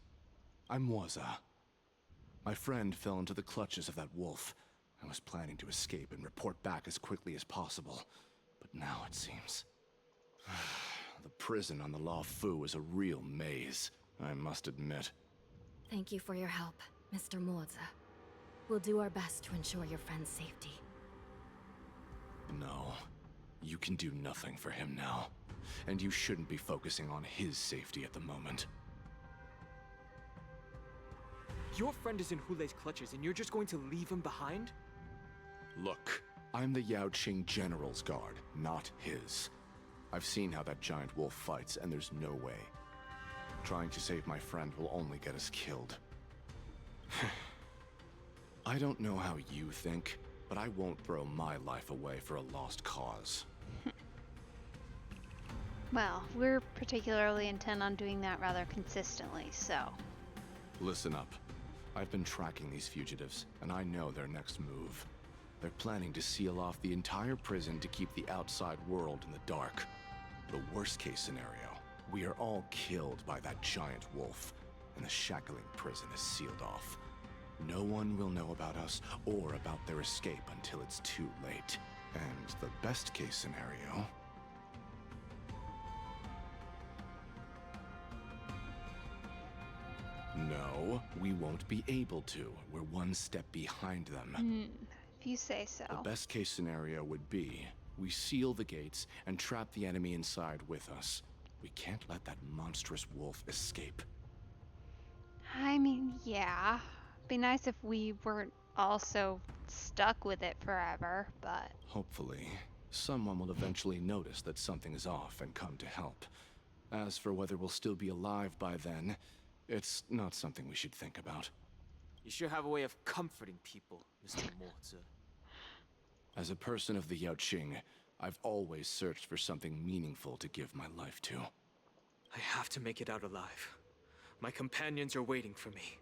[SPEAKER 17] I'm Waza. My friend fell into the clutches of that wolf. I was planning to escape and report back as quickly as possible, but now it seems... The prison on the Lawfu is a real maze, I must admit.
[SPEAKER 11] Thank you for your help, Mr. Morza. We'll do our best to ensure your friend's safety.
[SPEAKER 17] No, you can do nothing for him now, and you shouldn't be focusing on his safety at the moment.
[SPEAKER 4] Your friend is in Hulei's clutches and you're just going to leave him behind?
[SPEAKER 17] Look, I'm the Yaoqing General's guard, not his. I've seen how that giant wolf fights, and there's no way. Trying to save my friend will only get us killed. I don't know how you think, but I won't throw my life away for a lost cause.
[SPEAKER 1] Well, we're particularly intent on doing that rather consistently, so...
[SPEAKER 17] Listen up. I've been tracking these fugitives, and I know their next move. They're planning to seal off the entire prison to keep the outside world in the dark. The worst-case scenario, we are all killed by that giant wolf, and the shackling prison is sealed off. No one will know about us or about their escape until it's too late. And the best-case scenario... No, we won't be able to. We're one step behind them.
[SPEAKER 1] If you say so.
[SPEAKER 17] The best-case scenario would be we seal the gates and trap the enemy inside with us. We can't let that monstrous wolf escape.
[SPEAKER 1] I mean, yeah. Be nice if we weren't also stuck with it forever, but...
[SPEAKER 17] Hopefully, someone will eventually notice that something is off and come to help. As for whether we'll still be alive by then, it's not something we should think about.
[SPEAKER 4] You sure have a way of comforting people, Mr. Morza.
[SPEAKER 17] As a person of the Yaoqing, I've always searched for something meaningful to give my life to.
[SPEAKER 4] I have to make it out alive. My companions are waiting for me.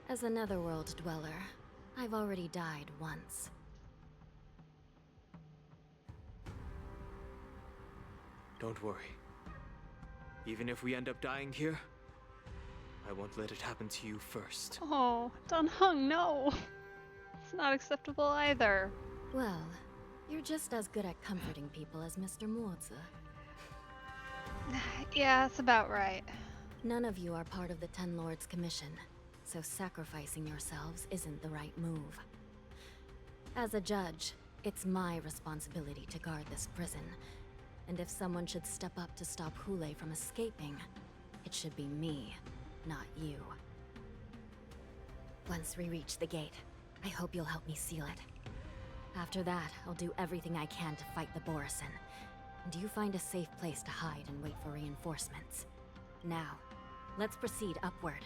[SPEAKER 11] As a netherworld dweller, I've already died once.
[SPEAKER 4] Don't worry. Even if we end up dying here, I won't let it happen to you first.
[SPEAKER 1] Oh, Dunhung, no! It's not acceptable either.
[SPEAKER 11] Well, you're just as good at comforting people as Mr. Morza.
[SPEAKER 1] Yeah, that's about right.
[SPEAKER 11] None of you are part of the Ten Lords Commission, so sacrificing yourselves isn't the right move. As a judge, it's my responsibility to guard this prison, and if someone should step up to stop Hulei from escaping, it should be me, not you. Once we reach the gate, I hope you'll help me seal it. After that, I'll do everything I can to fight the Borisin. And you find a safe place to hide and wait for reinforcements. Now, Let's proceed upward.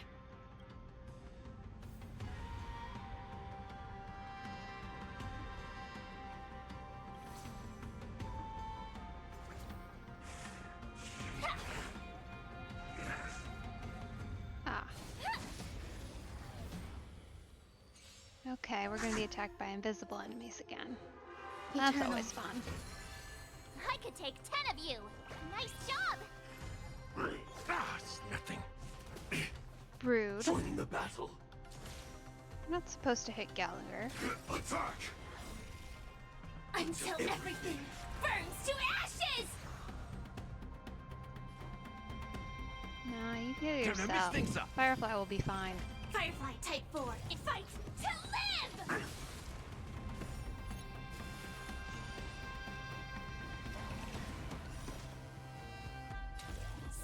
[SPEAKER 1] Ah. Okay, we're gonna be attacked by invisible enemies again. That's
[SPEAKER 13] Eternal.
[SPEAKER 1] always fun.
[SPEAKER 12] I could take 10 of you. Nice job.
[SPEAKER 6] It's nothing.
[SPEAKER 1] Rude.
[SPEAKER 6] Joining the battle.
[SPEAKER 1] I'm not supposed to hit Gallagher.
[SPEAKER 6] Attack!
[SPEAKER 12] Until everything burns to ashes.
[SPEAKER 1] No, you get it
[SPEAKER 6] Gonna mix
[SPEAKER 1] yourself.
[SPEAKER 6] things up.
[SPEAKER 1] Firefly will be fine.
[SPEAKER 12] Firefly Type 4, it fights to live.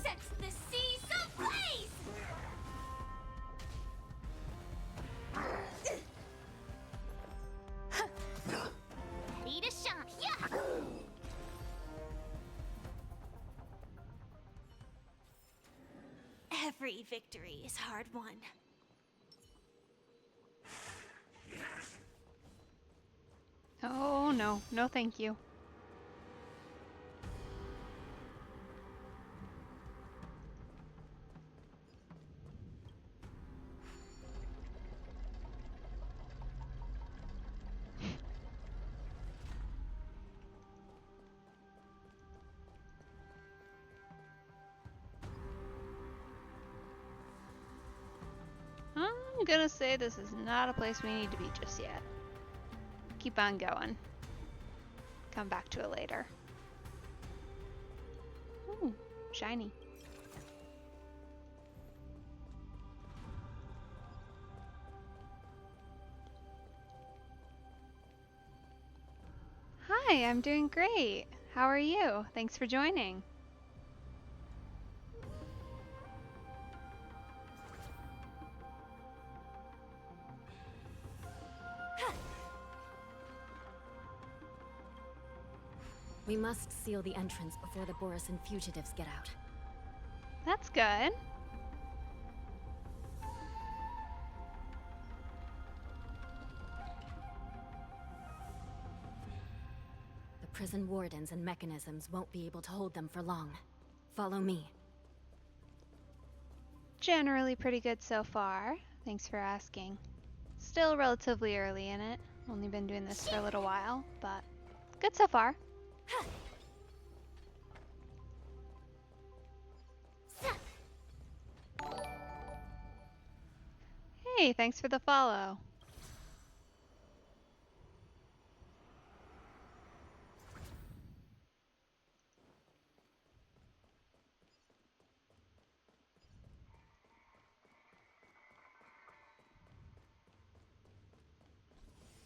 [SPEAKER 12] Set the seas ablaze. Ready to shine. Yeah. Every victory is hard won.
[SPEAKER 1] Oh no, no thank you. I'm gonna say this is not a place we need to be just yet. Keep on going. Come back to it later. Ooh, shiny. Hi, I'm doing great. How are you? Thanks for joining.
[SPEAKER 11] We must seal the entrance before the Borisan fugitives get out.
[SPEAKER 1] That's good.
[SPEAKER 11] The prison wardens and mechanisms won't be able to hold them for long. Follow me.
[SPEAKER 1] Generally pretty good so far. Thanks for asking. Still relatively early in it. Only been doing this for a little while, but good so far. Hey, thanks for the follow.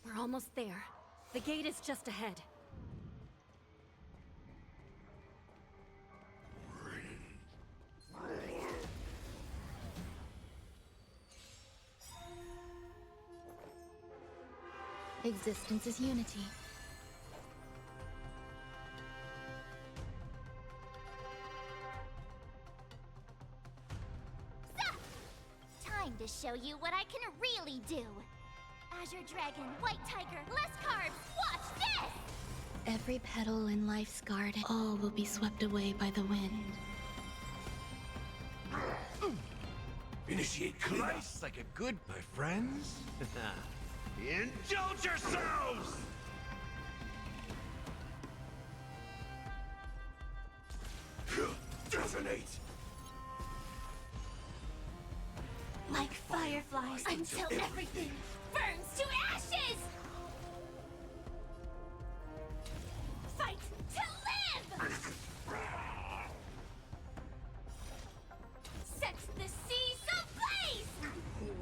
[SPEAKER 11] We're almost there. The gate is just ahead.
[SPEAKER 13] Existence is unity.
[SPEAKER 12] Time to show you what I can really do. Azure Dragon, White Tiger, less carbs. Watch this!
[SPEAKER 13] Every petal in life's garden, all will be swept away by the wind.
[SPEAKER 6] Initiate Christ like a good, my friends. Indulge yourselves! Detonate!
[SPEAKER 12] Like fireflies until everything burns to ashes! Fight to live! Set the seas ablaze! You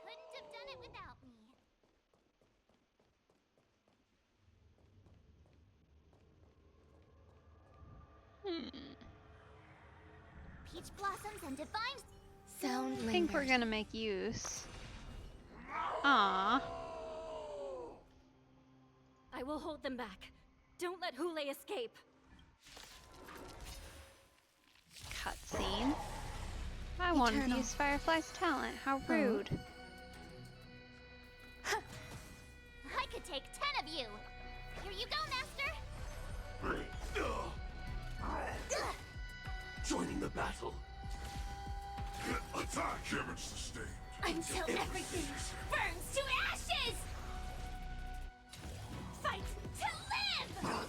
[SPEAKER 12] couldn't have done it without me. Peach blossoms and divine
[SPEAKER 13] Sound
[SPEAKER 1] I think we're
[SPEAKER 13] lingers.
[SPEAKER 1] gonna make use. Aww.
[SPEAKER 11] I will hold them back. Don't let Hule escape.
[SPEAKER 1] Cutscene. I wanted to
[SPEAKER 13] Eternal.
[SPEAKER 1] use Firefly's talent. How rude.
[SPEAKER 12] I could take 10 of you. Here you go, Master.
[SPEAKER 6] Joining the battle.
[SPEAKER 8] Attack! Damage sustained.
[SPEAKER 12] Until everything burns to ashes! Fight to live!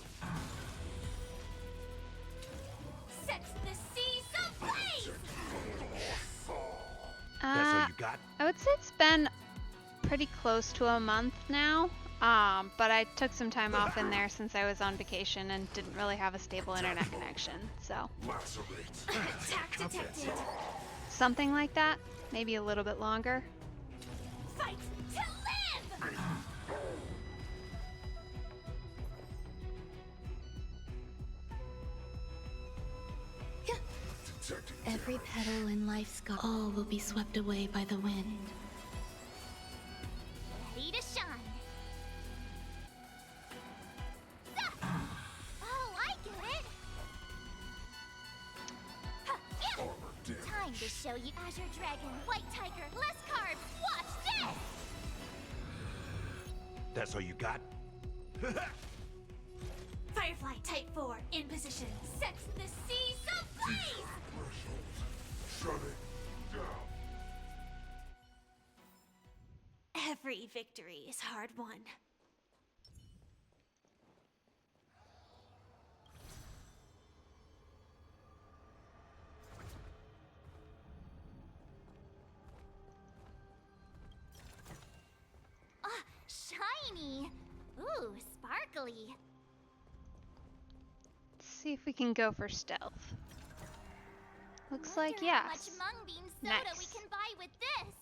[SPEAKER 12] Set the seas ablaze!
[SPEAKER 6] That's all you got?
[SPEAKER 1] I would say it's been pretty close to a month now. But I took some time off in there since I was on vacation and didn't really have a stable internet connection, so.
[SPEAKER 12] Attack detected!
[SPEAKER 1] Something like that. Maybe a little bit longer.
[SPEAKER 12] Fight to live!
[SPEAKER 13] Every petal in life's garden, all will be swept away by the wind.
[SPEAKER 12] Ready to shine. Oh, I get it. Huh, yeah. Time to show you Azure Dragon, White Tiger, less carbs. Watch this.
[SPEAKER 6] That's all you got?
[SPEAKER 12] Firefly Type 4 in position. Set the seas ablaze.
[SPEAKER 8] Shut it down.
[SPEAKER 12] Every victory is hard won. Ah, shiny! Ooh, sparkly.
[SPEAKER 1] Let's see if we can go for stealth. Looks like
[SPEAKER 12] Wonder
[SPEAKER 1] yes.
[SPEAKER 12] how much mung bean soda we
[SPEAKER 1] Nice.
[SPEAKER 12] can buy with this.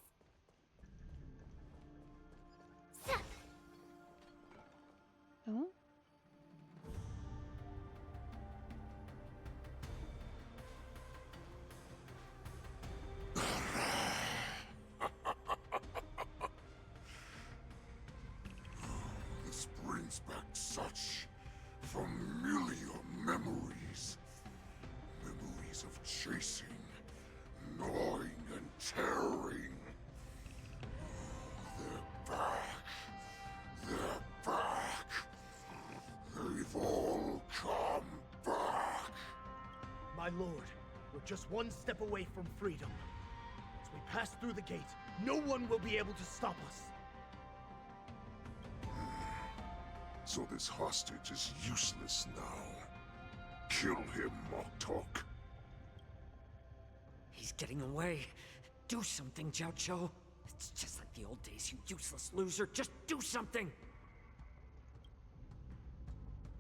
[SPEAKER 12] Sup.
[SPEAKER 1] Oh.
[SPEAKER 8] This brings back such familiar memories. Memories of chasing, gnawing, and tearing. They're back. They're back. They've all come back.
[SPEAKER 14] My lord, we're just one step away from freedom. As we pass through the gate, no one will be able to stop us.
[SPEAKER 8] So this hostage is useless now. Kill him, Moktok.
[SPEAKER 9] He's getting away. Do something, Jiao. It's just like the old days, you useless loser. Just do something!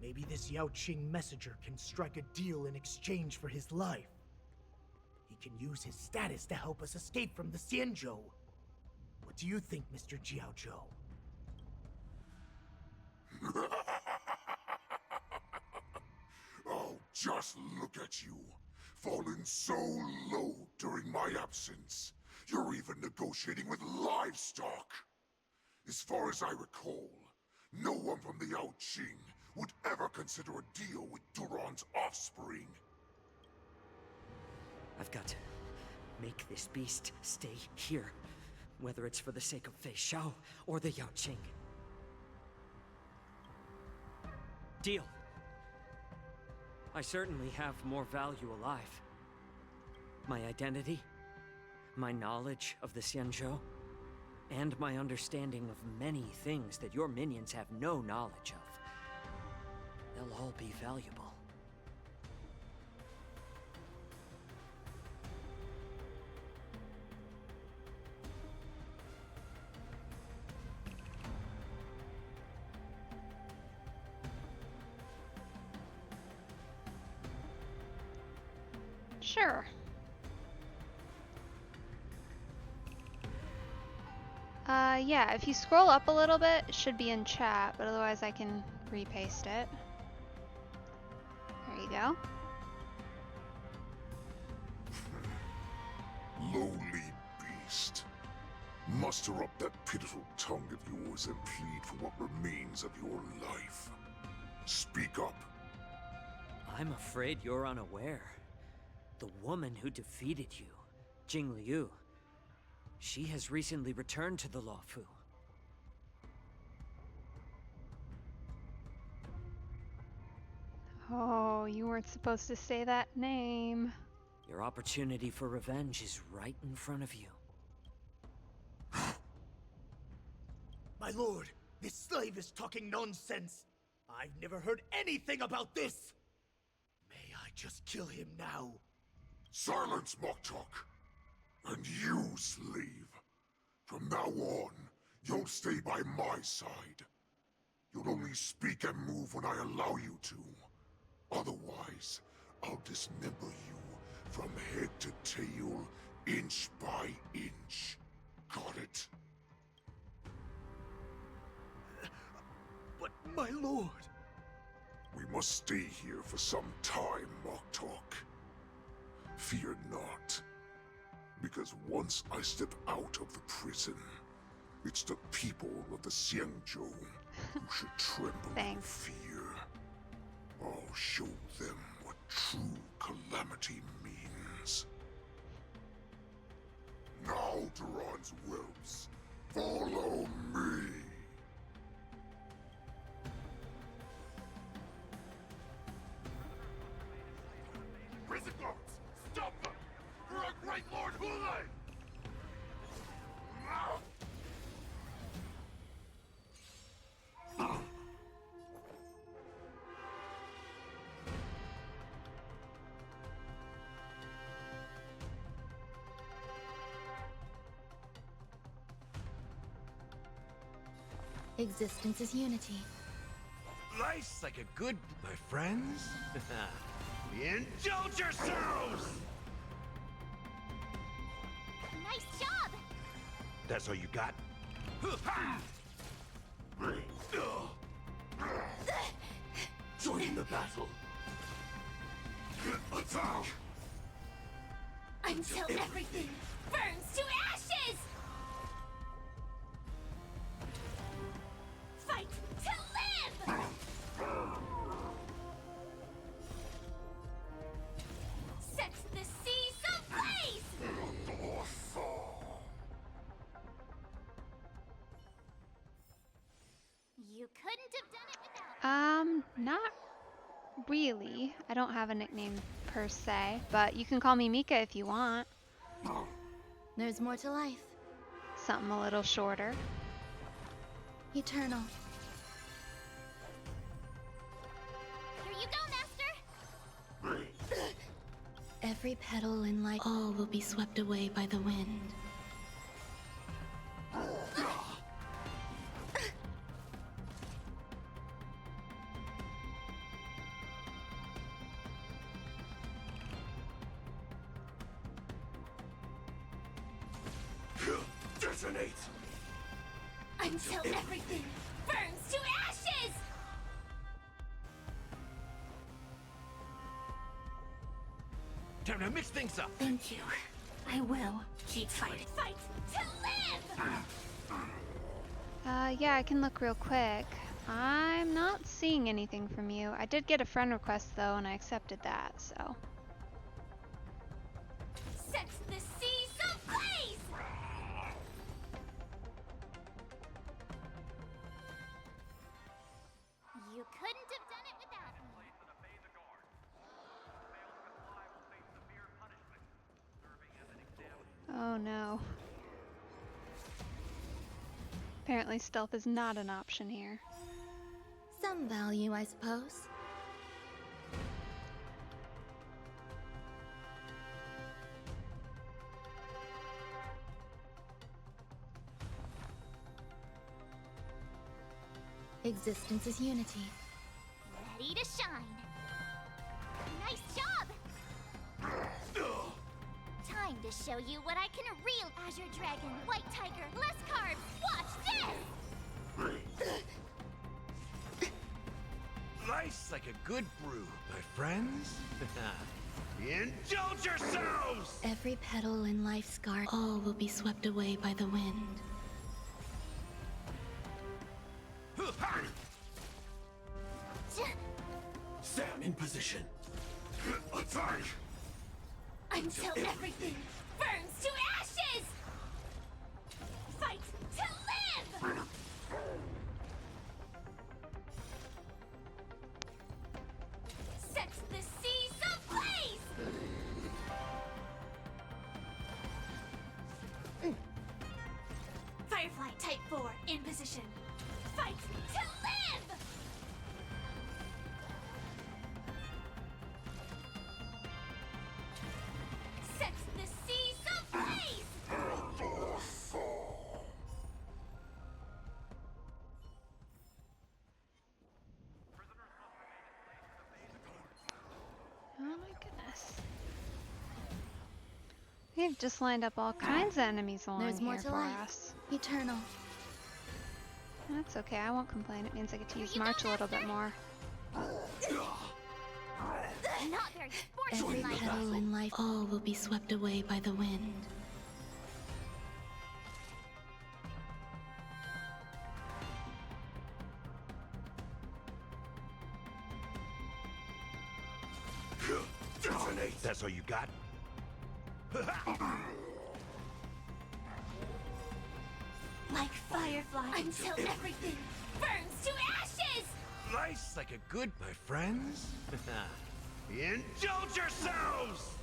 [SPEAKER 14] Maybe this Yao Qing messenger can strike a deal in exchange for his life. He can use his status to help us escape from the Xianzhou. What do you think, Mr. Jiaozhou?
[SPEAKER 8] Oh, just look at you. Fallen so low during my absence. You're even negotiating with livestock. As far as I recall, no one from the Yao Qing would ever consider a deal with Duran's offspring.
[SPEAKER 9] I've got to make this beast stay here. Whether it's for the sake of Fei Shao or the Yao Qing. Deal. I certainly have more value alive. My identity, my knowledge of the Xianzhou, and my understanding of many things that your minions have no knowledge of. They'll all be valuable.
[SPEAKER 1] Sure. Yeah, if you scroll up a little bit, it should be in chat, but otherwise I can repaste it. There you go.
[SPEAKER 8] Lowly beast. Muster up that pitiful tongue of yours and plead for what remains of your life. Speak up.
[SPEAKER 9] I'm afraid you're unaware. The woman who defeated you, Jing Liu. She has recently returned to the Luofu.
[SPEAKER 1] Oh, you weren't supposed to say that name.
[SPEAKER 9] Your opportunity for revenge is right in front of you.
[SPEAKER 14] My lord, this slave is talking nonsense. I've never heard anything about this. May I just kill him now?
[SPEAKER 8] Silence, Moktok! And you, slave. From now on, you'll stay by my side. You'll only speak and move when I allow you to. Otherwise, I'll dismember you from head to tail, inch by inch. Got it?
[SPEAKER 14] But my lord...
[SPEAKER 8] We must stay here for some time, Moktok. Fear not. Because once I step out of the prison, it's the people of the Xiangzhou who should tremble in fear. I'll show them what true calamity means. Now, Duran's whelps, follow me! Prison guards, stop them! For our great Lord Hulei!
[SPEAKER 13] Existence is unity.
[SPEAKER 18] Life's like a good... My friends? Indulge yourselves!
[SPEAKER 12] Nice job!
[SPEAKER 18] That's all you got?
[SPEAKER 14] Join the battle.
[SPEAKER 8] Attack!
[SPEAKER 12] Until everything burns to ashes! Fight to live! Set the seas ablaze! You couldn't have done it without...
[SPEAKER 1] Not really. I don't have a nickname per se, but you can call me Mika if you want.
[SPEAKER 13] There's more to life.
[SPEAKER 1] Something a little shorter.
[SPEAKER 13] Eternal.
[SPEAKER 12] Here you go, Master!
[SPEAKER 13] Every petal in life, all will be swept away by the wind.
[SPEAKER 14] Detonate!
[SPEAKER 12] Until everything burns to ashes!
[SPEAKER 18] Time to mix things up.
[SPEAKER 12] Thank you. I will keep fighting. Fight to live!
[SPEAKER 1] Yeah, I can look real quick. I'm not seeing anything from you. I did get a friend request though, and I accepted that, so.
[SPEAKER 12] Set the seas ablaze! You couldn't have done it without me.
[SPEAKER 1] Oh no. Apparently stealth is not an option here.
[SPEAKER 13] Some value, I suppose. Existence is unity.
[SPEAKER 12] Ready to shine. Nice job! Time to show you what I can real Azure Dragon, White Tiger, less carbs. Watch this!
[SPEAKER 18] Life's like a good brew, my friends. Indulge yourselves!
[SPEAKER 13] Every petal in life's garden, all will be swept away by the wind.
[SPEAKER 14] Sam in position.
[SPEAKER 8] Attack!
[SPEAKER 12] everything burns to ashes! Fight to live! Set the seas ablaze! Firefly Type 4 in position. Fight to live! Set the seas ablaze!
[SPEAKER 1] Oh my goodness. We've just lined up all kinds of enemies along
[SPEAKER 13] There's more
[SPEAKER 1] here
[SPEAKER 13] to
[SPEAKER 1] for
[SPEAKER 13] life.
[SPEAKER 1] us.
[SPEAKER 13] Eternal.
[SPEAKER 1] That's okay, I won't complain. It means I get to use March a little bit more.
[SPEAKER 12] Not very
[SPEAKER 13] Every
[SPEAKER 12] sportsmanlike.
[SPEAKER 13] petal in life, all will be swept away by the wind.
[SPEAKER 18] Detonate. That's all you got?
[SPEAKER 12] Like firefly until everything burns to ashes!
[SPEAKER 18] Life's like a good, my friends. Indulge yourselves!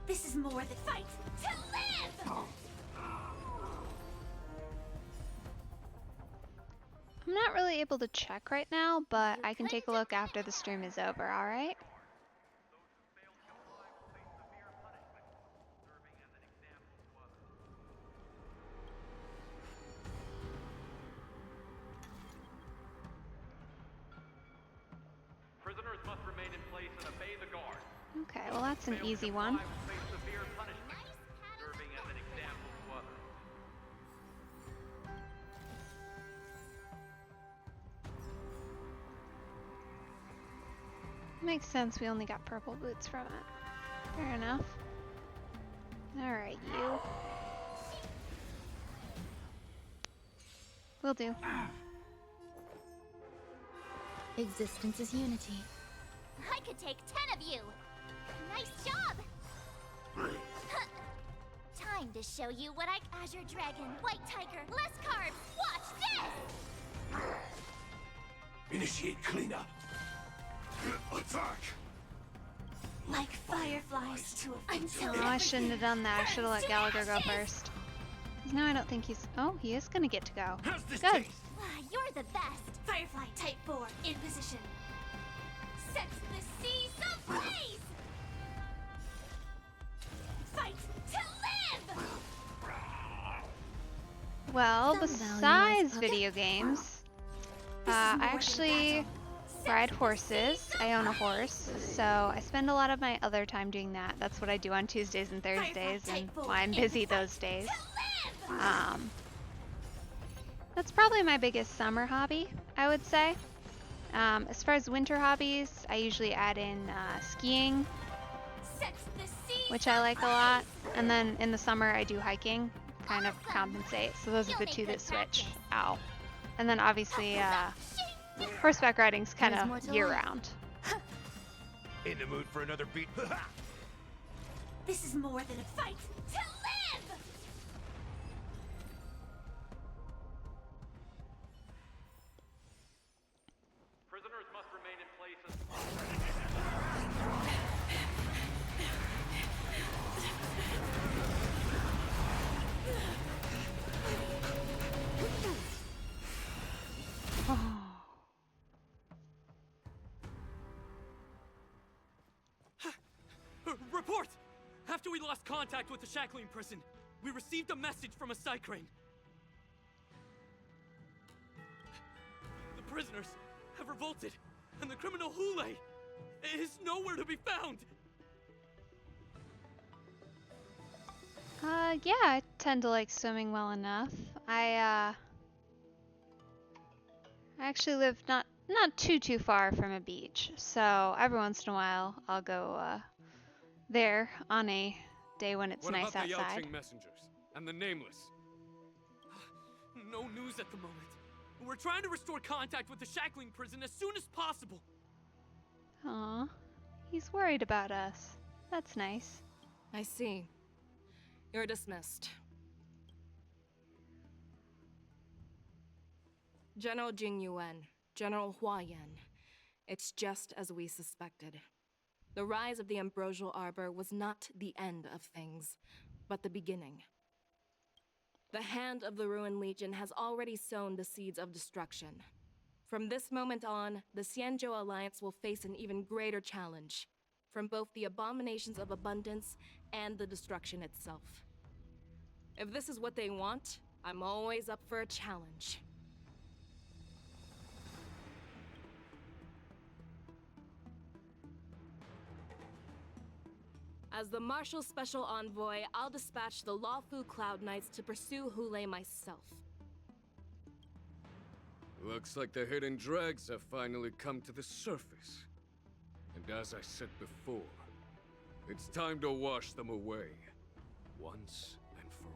[SPEAKER 12] This is more than fight to live!
[SPEAKER 1] I'm not really able to check right now, but I can take a look after the stream is over, alright?
[SPEAKER 19] Prisoners must remain in place and obey the guard.
[SPEAKER 1] Okay, well that's an easy one.
[SPEAKER 19] Face severe punishment, serving as an example to others.
[SPEAKER 1] Makes sense, we only got purple boots from it. Fair enough. Alright, you. Will do.
[SPEAKER 13] Existence is unity.
[SPEAKER 12] I could take 10 of you! Nice job! Time to show you what I... Azure Dragon, White Tiger, less carbs! Watch this!
[SPEAKER 18] Initiate cleanup. Attack.
[SPEAKER 12] Like fireflies to until
[SPEAKER 1] Oh, I shouldn't have done that. I should have let Gallagher go first. 'Cause now I don't think he's... Oh, he is gonna get to go.
[SPEAKER 18] How's this
[SPEAKER 1] Good.
[SPEAKER 18] taste?
[SPEAKER 12] You're the best! Firefly Type 4 in position. Set the seas ablaze! Fight to live!
[SPEAKER 1] Well,
[SPEAKER 13] Some
[SPEAKER 1] besides
[SPEAKER 13] value
[SPEAKER 1] video games, I actually ride horses. I own a horse, so I spend a lot of my other time doing that. That's what I do on Tuesdays and Thursdays, and why I'm busy those days. That's probably my biggest summer hobby, I would say. As far as winter hobbies, I usually add in skiing, which I like a lot. And then in the summer, I do hiking, kind of compensate. So those are the two that switch. Ow. And then obviously, horseback riding's kind of year-round.
[SPEAKER 18] In the mood for another beat?
[SPEAKER 12] This is more than a fight to live!
[SPEAKER 19] Prisoners must remain in place.
[SPEAKER 4] Report! After we lost contact with the Shackling prison, we received a message from a Psycrane. The prisoners have revolted, and the criminal Hule is nowhere to be found.
[SPEAKER 1] Yeah, I tend to like swimming well enough. I actually live not too far from a beach, so every once in a while I'll go there on a day when it's nice outside.
[SPEAKER 3] What about the Yao-Ching messengers and the Nameless?
[SPEAKER 4] No news at the moment. We're trying to restore contact with the Shackling prison as soon as possible.
[SPEAKER 1] Aw. He's worried about us. That's nice.
[SPEAKER 2] I see. You're dismissed. General Jing Yuan, General Hua Yan. It's just as we suspected. The rise of the Ambrosial Arbor was not the end of things, but the beginning. The hand of the Ruined Legion has already sown the seeds of destruction. From this moment on, the Xianzhou Alliance will face an even greater challenge, from both the abominations of abundance and the destruction itself. If this is what they want, I'm always up for a challenge. As the Marshal Special Envoy, I'll dispatch the Lawfu Cloud Knights to pursue Hule myself.
[SPEAKER 3] Looks like the hidden dregs have finally come to the surface. And as I said before, it's time to wash them away, once and for all.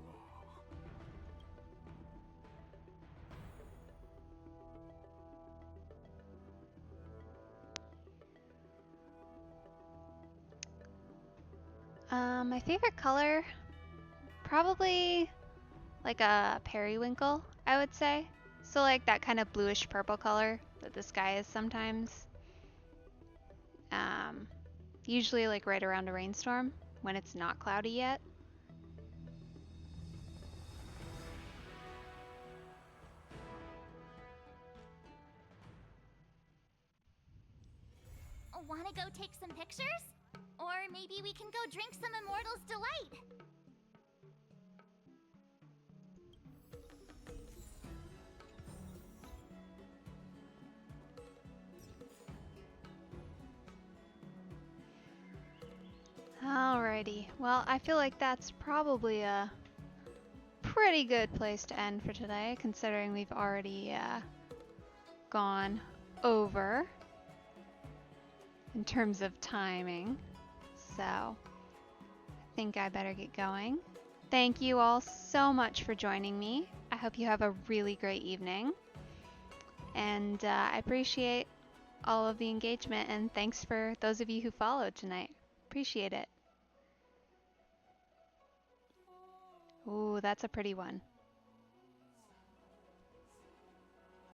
[SPEAKER 1] My favorite color, probably like a periwinkle, I would say. So like that kind of bluish purple color that the sky is sometimes. Usually like right around a rainstorm when it's not cloudy yet.
[SPEAKER 12] Wanna go take some pictures? Or maybe we can go drink some Immortal's Delight.
[SPEAKER 1] Alrighty, well I feel like that's probably a pretty good place to end for today, considering we've already gone over in terms of timing. So I think I better get going. Thank you all so much for joining me. I hope you have a really great evening. And I appreciate all of the engagement, and thanks for those of you who followed tonight. Appreciate it. Ooh, that's a pretty one.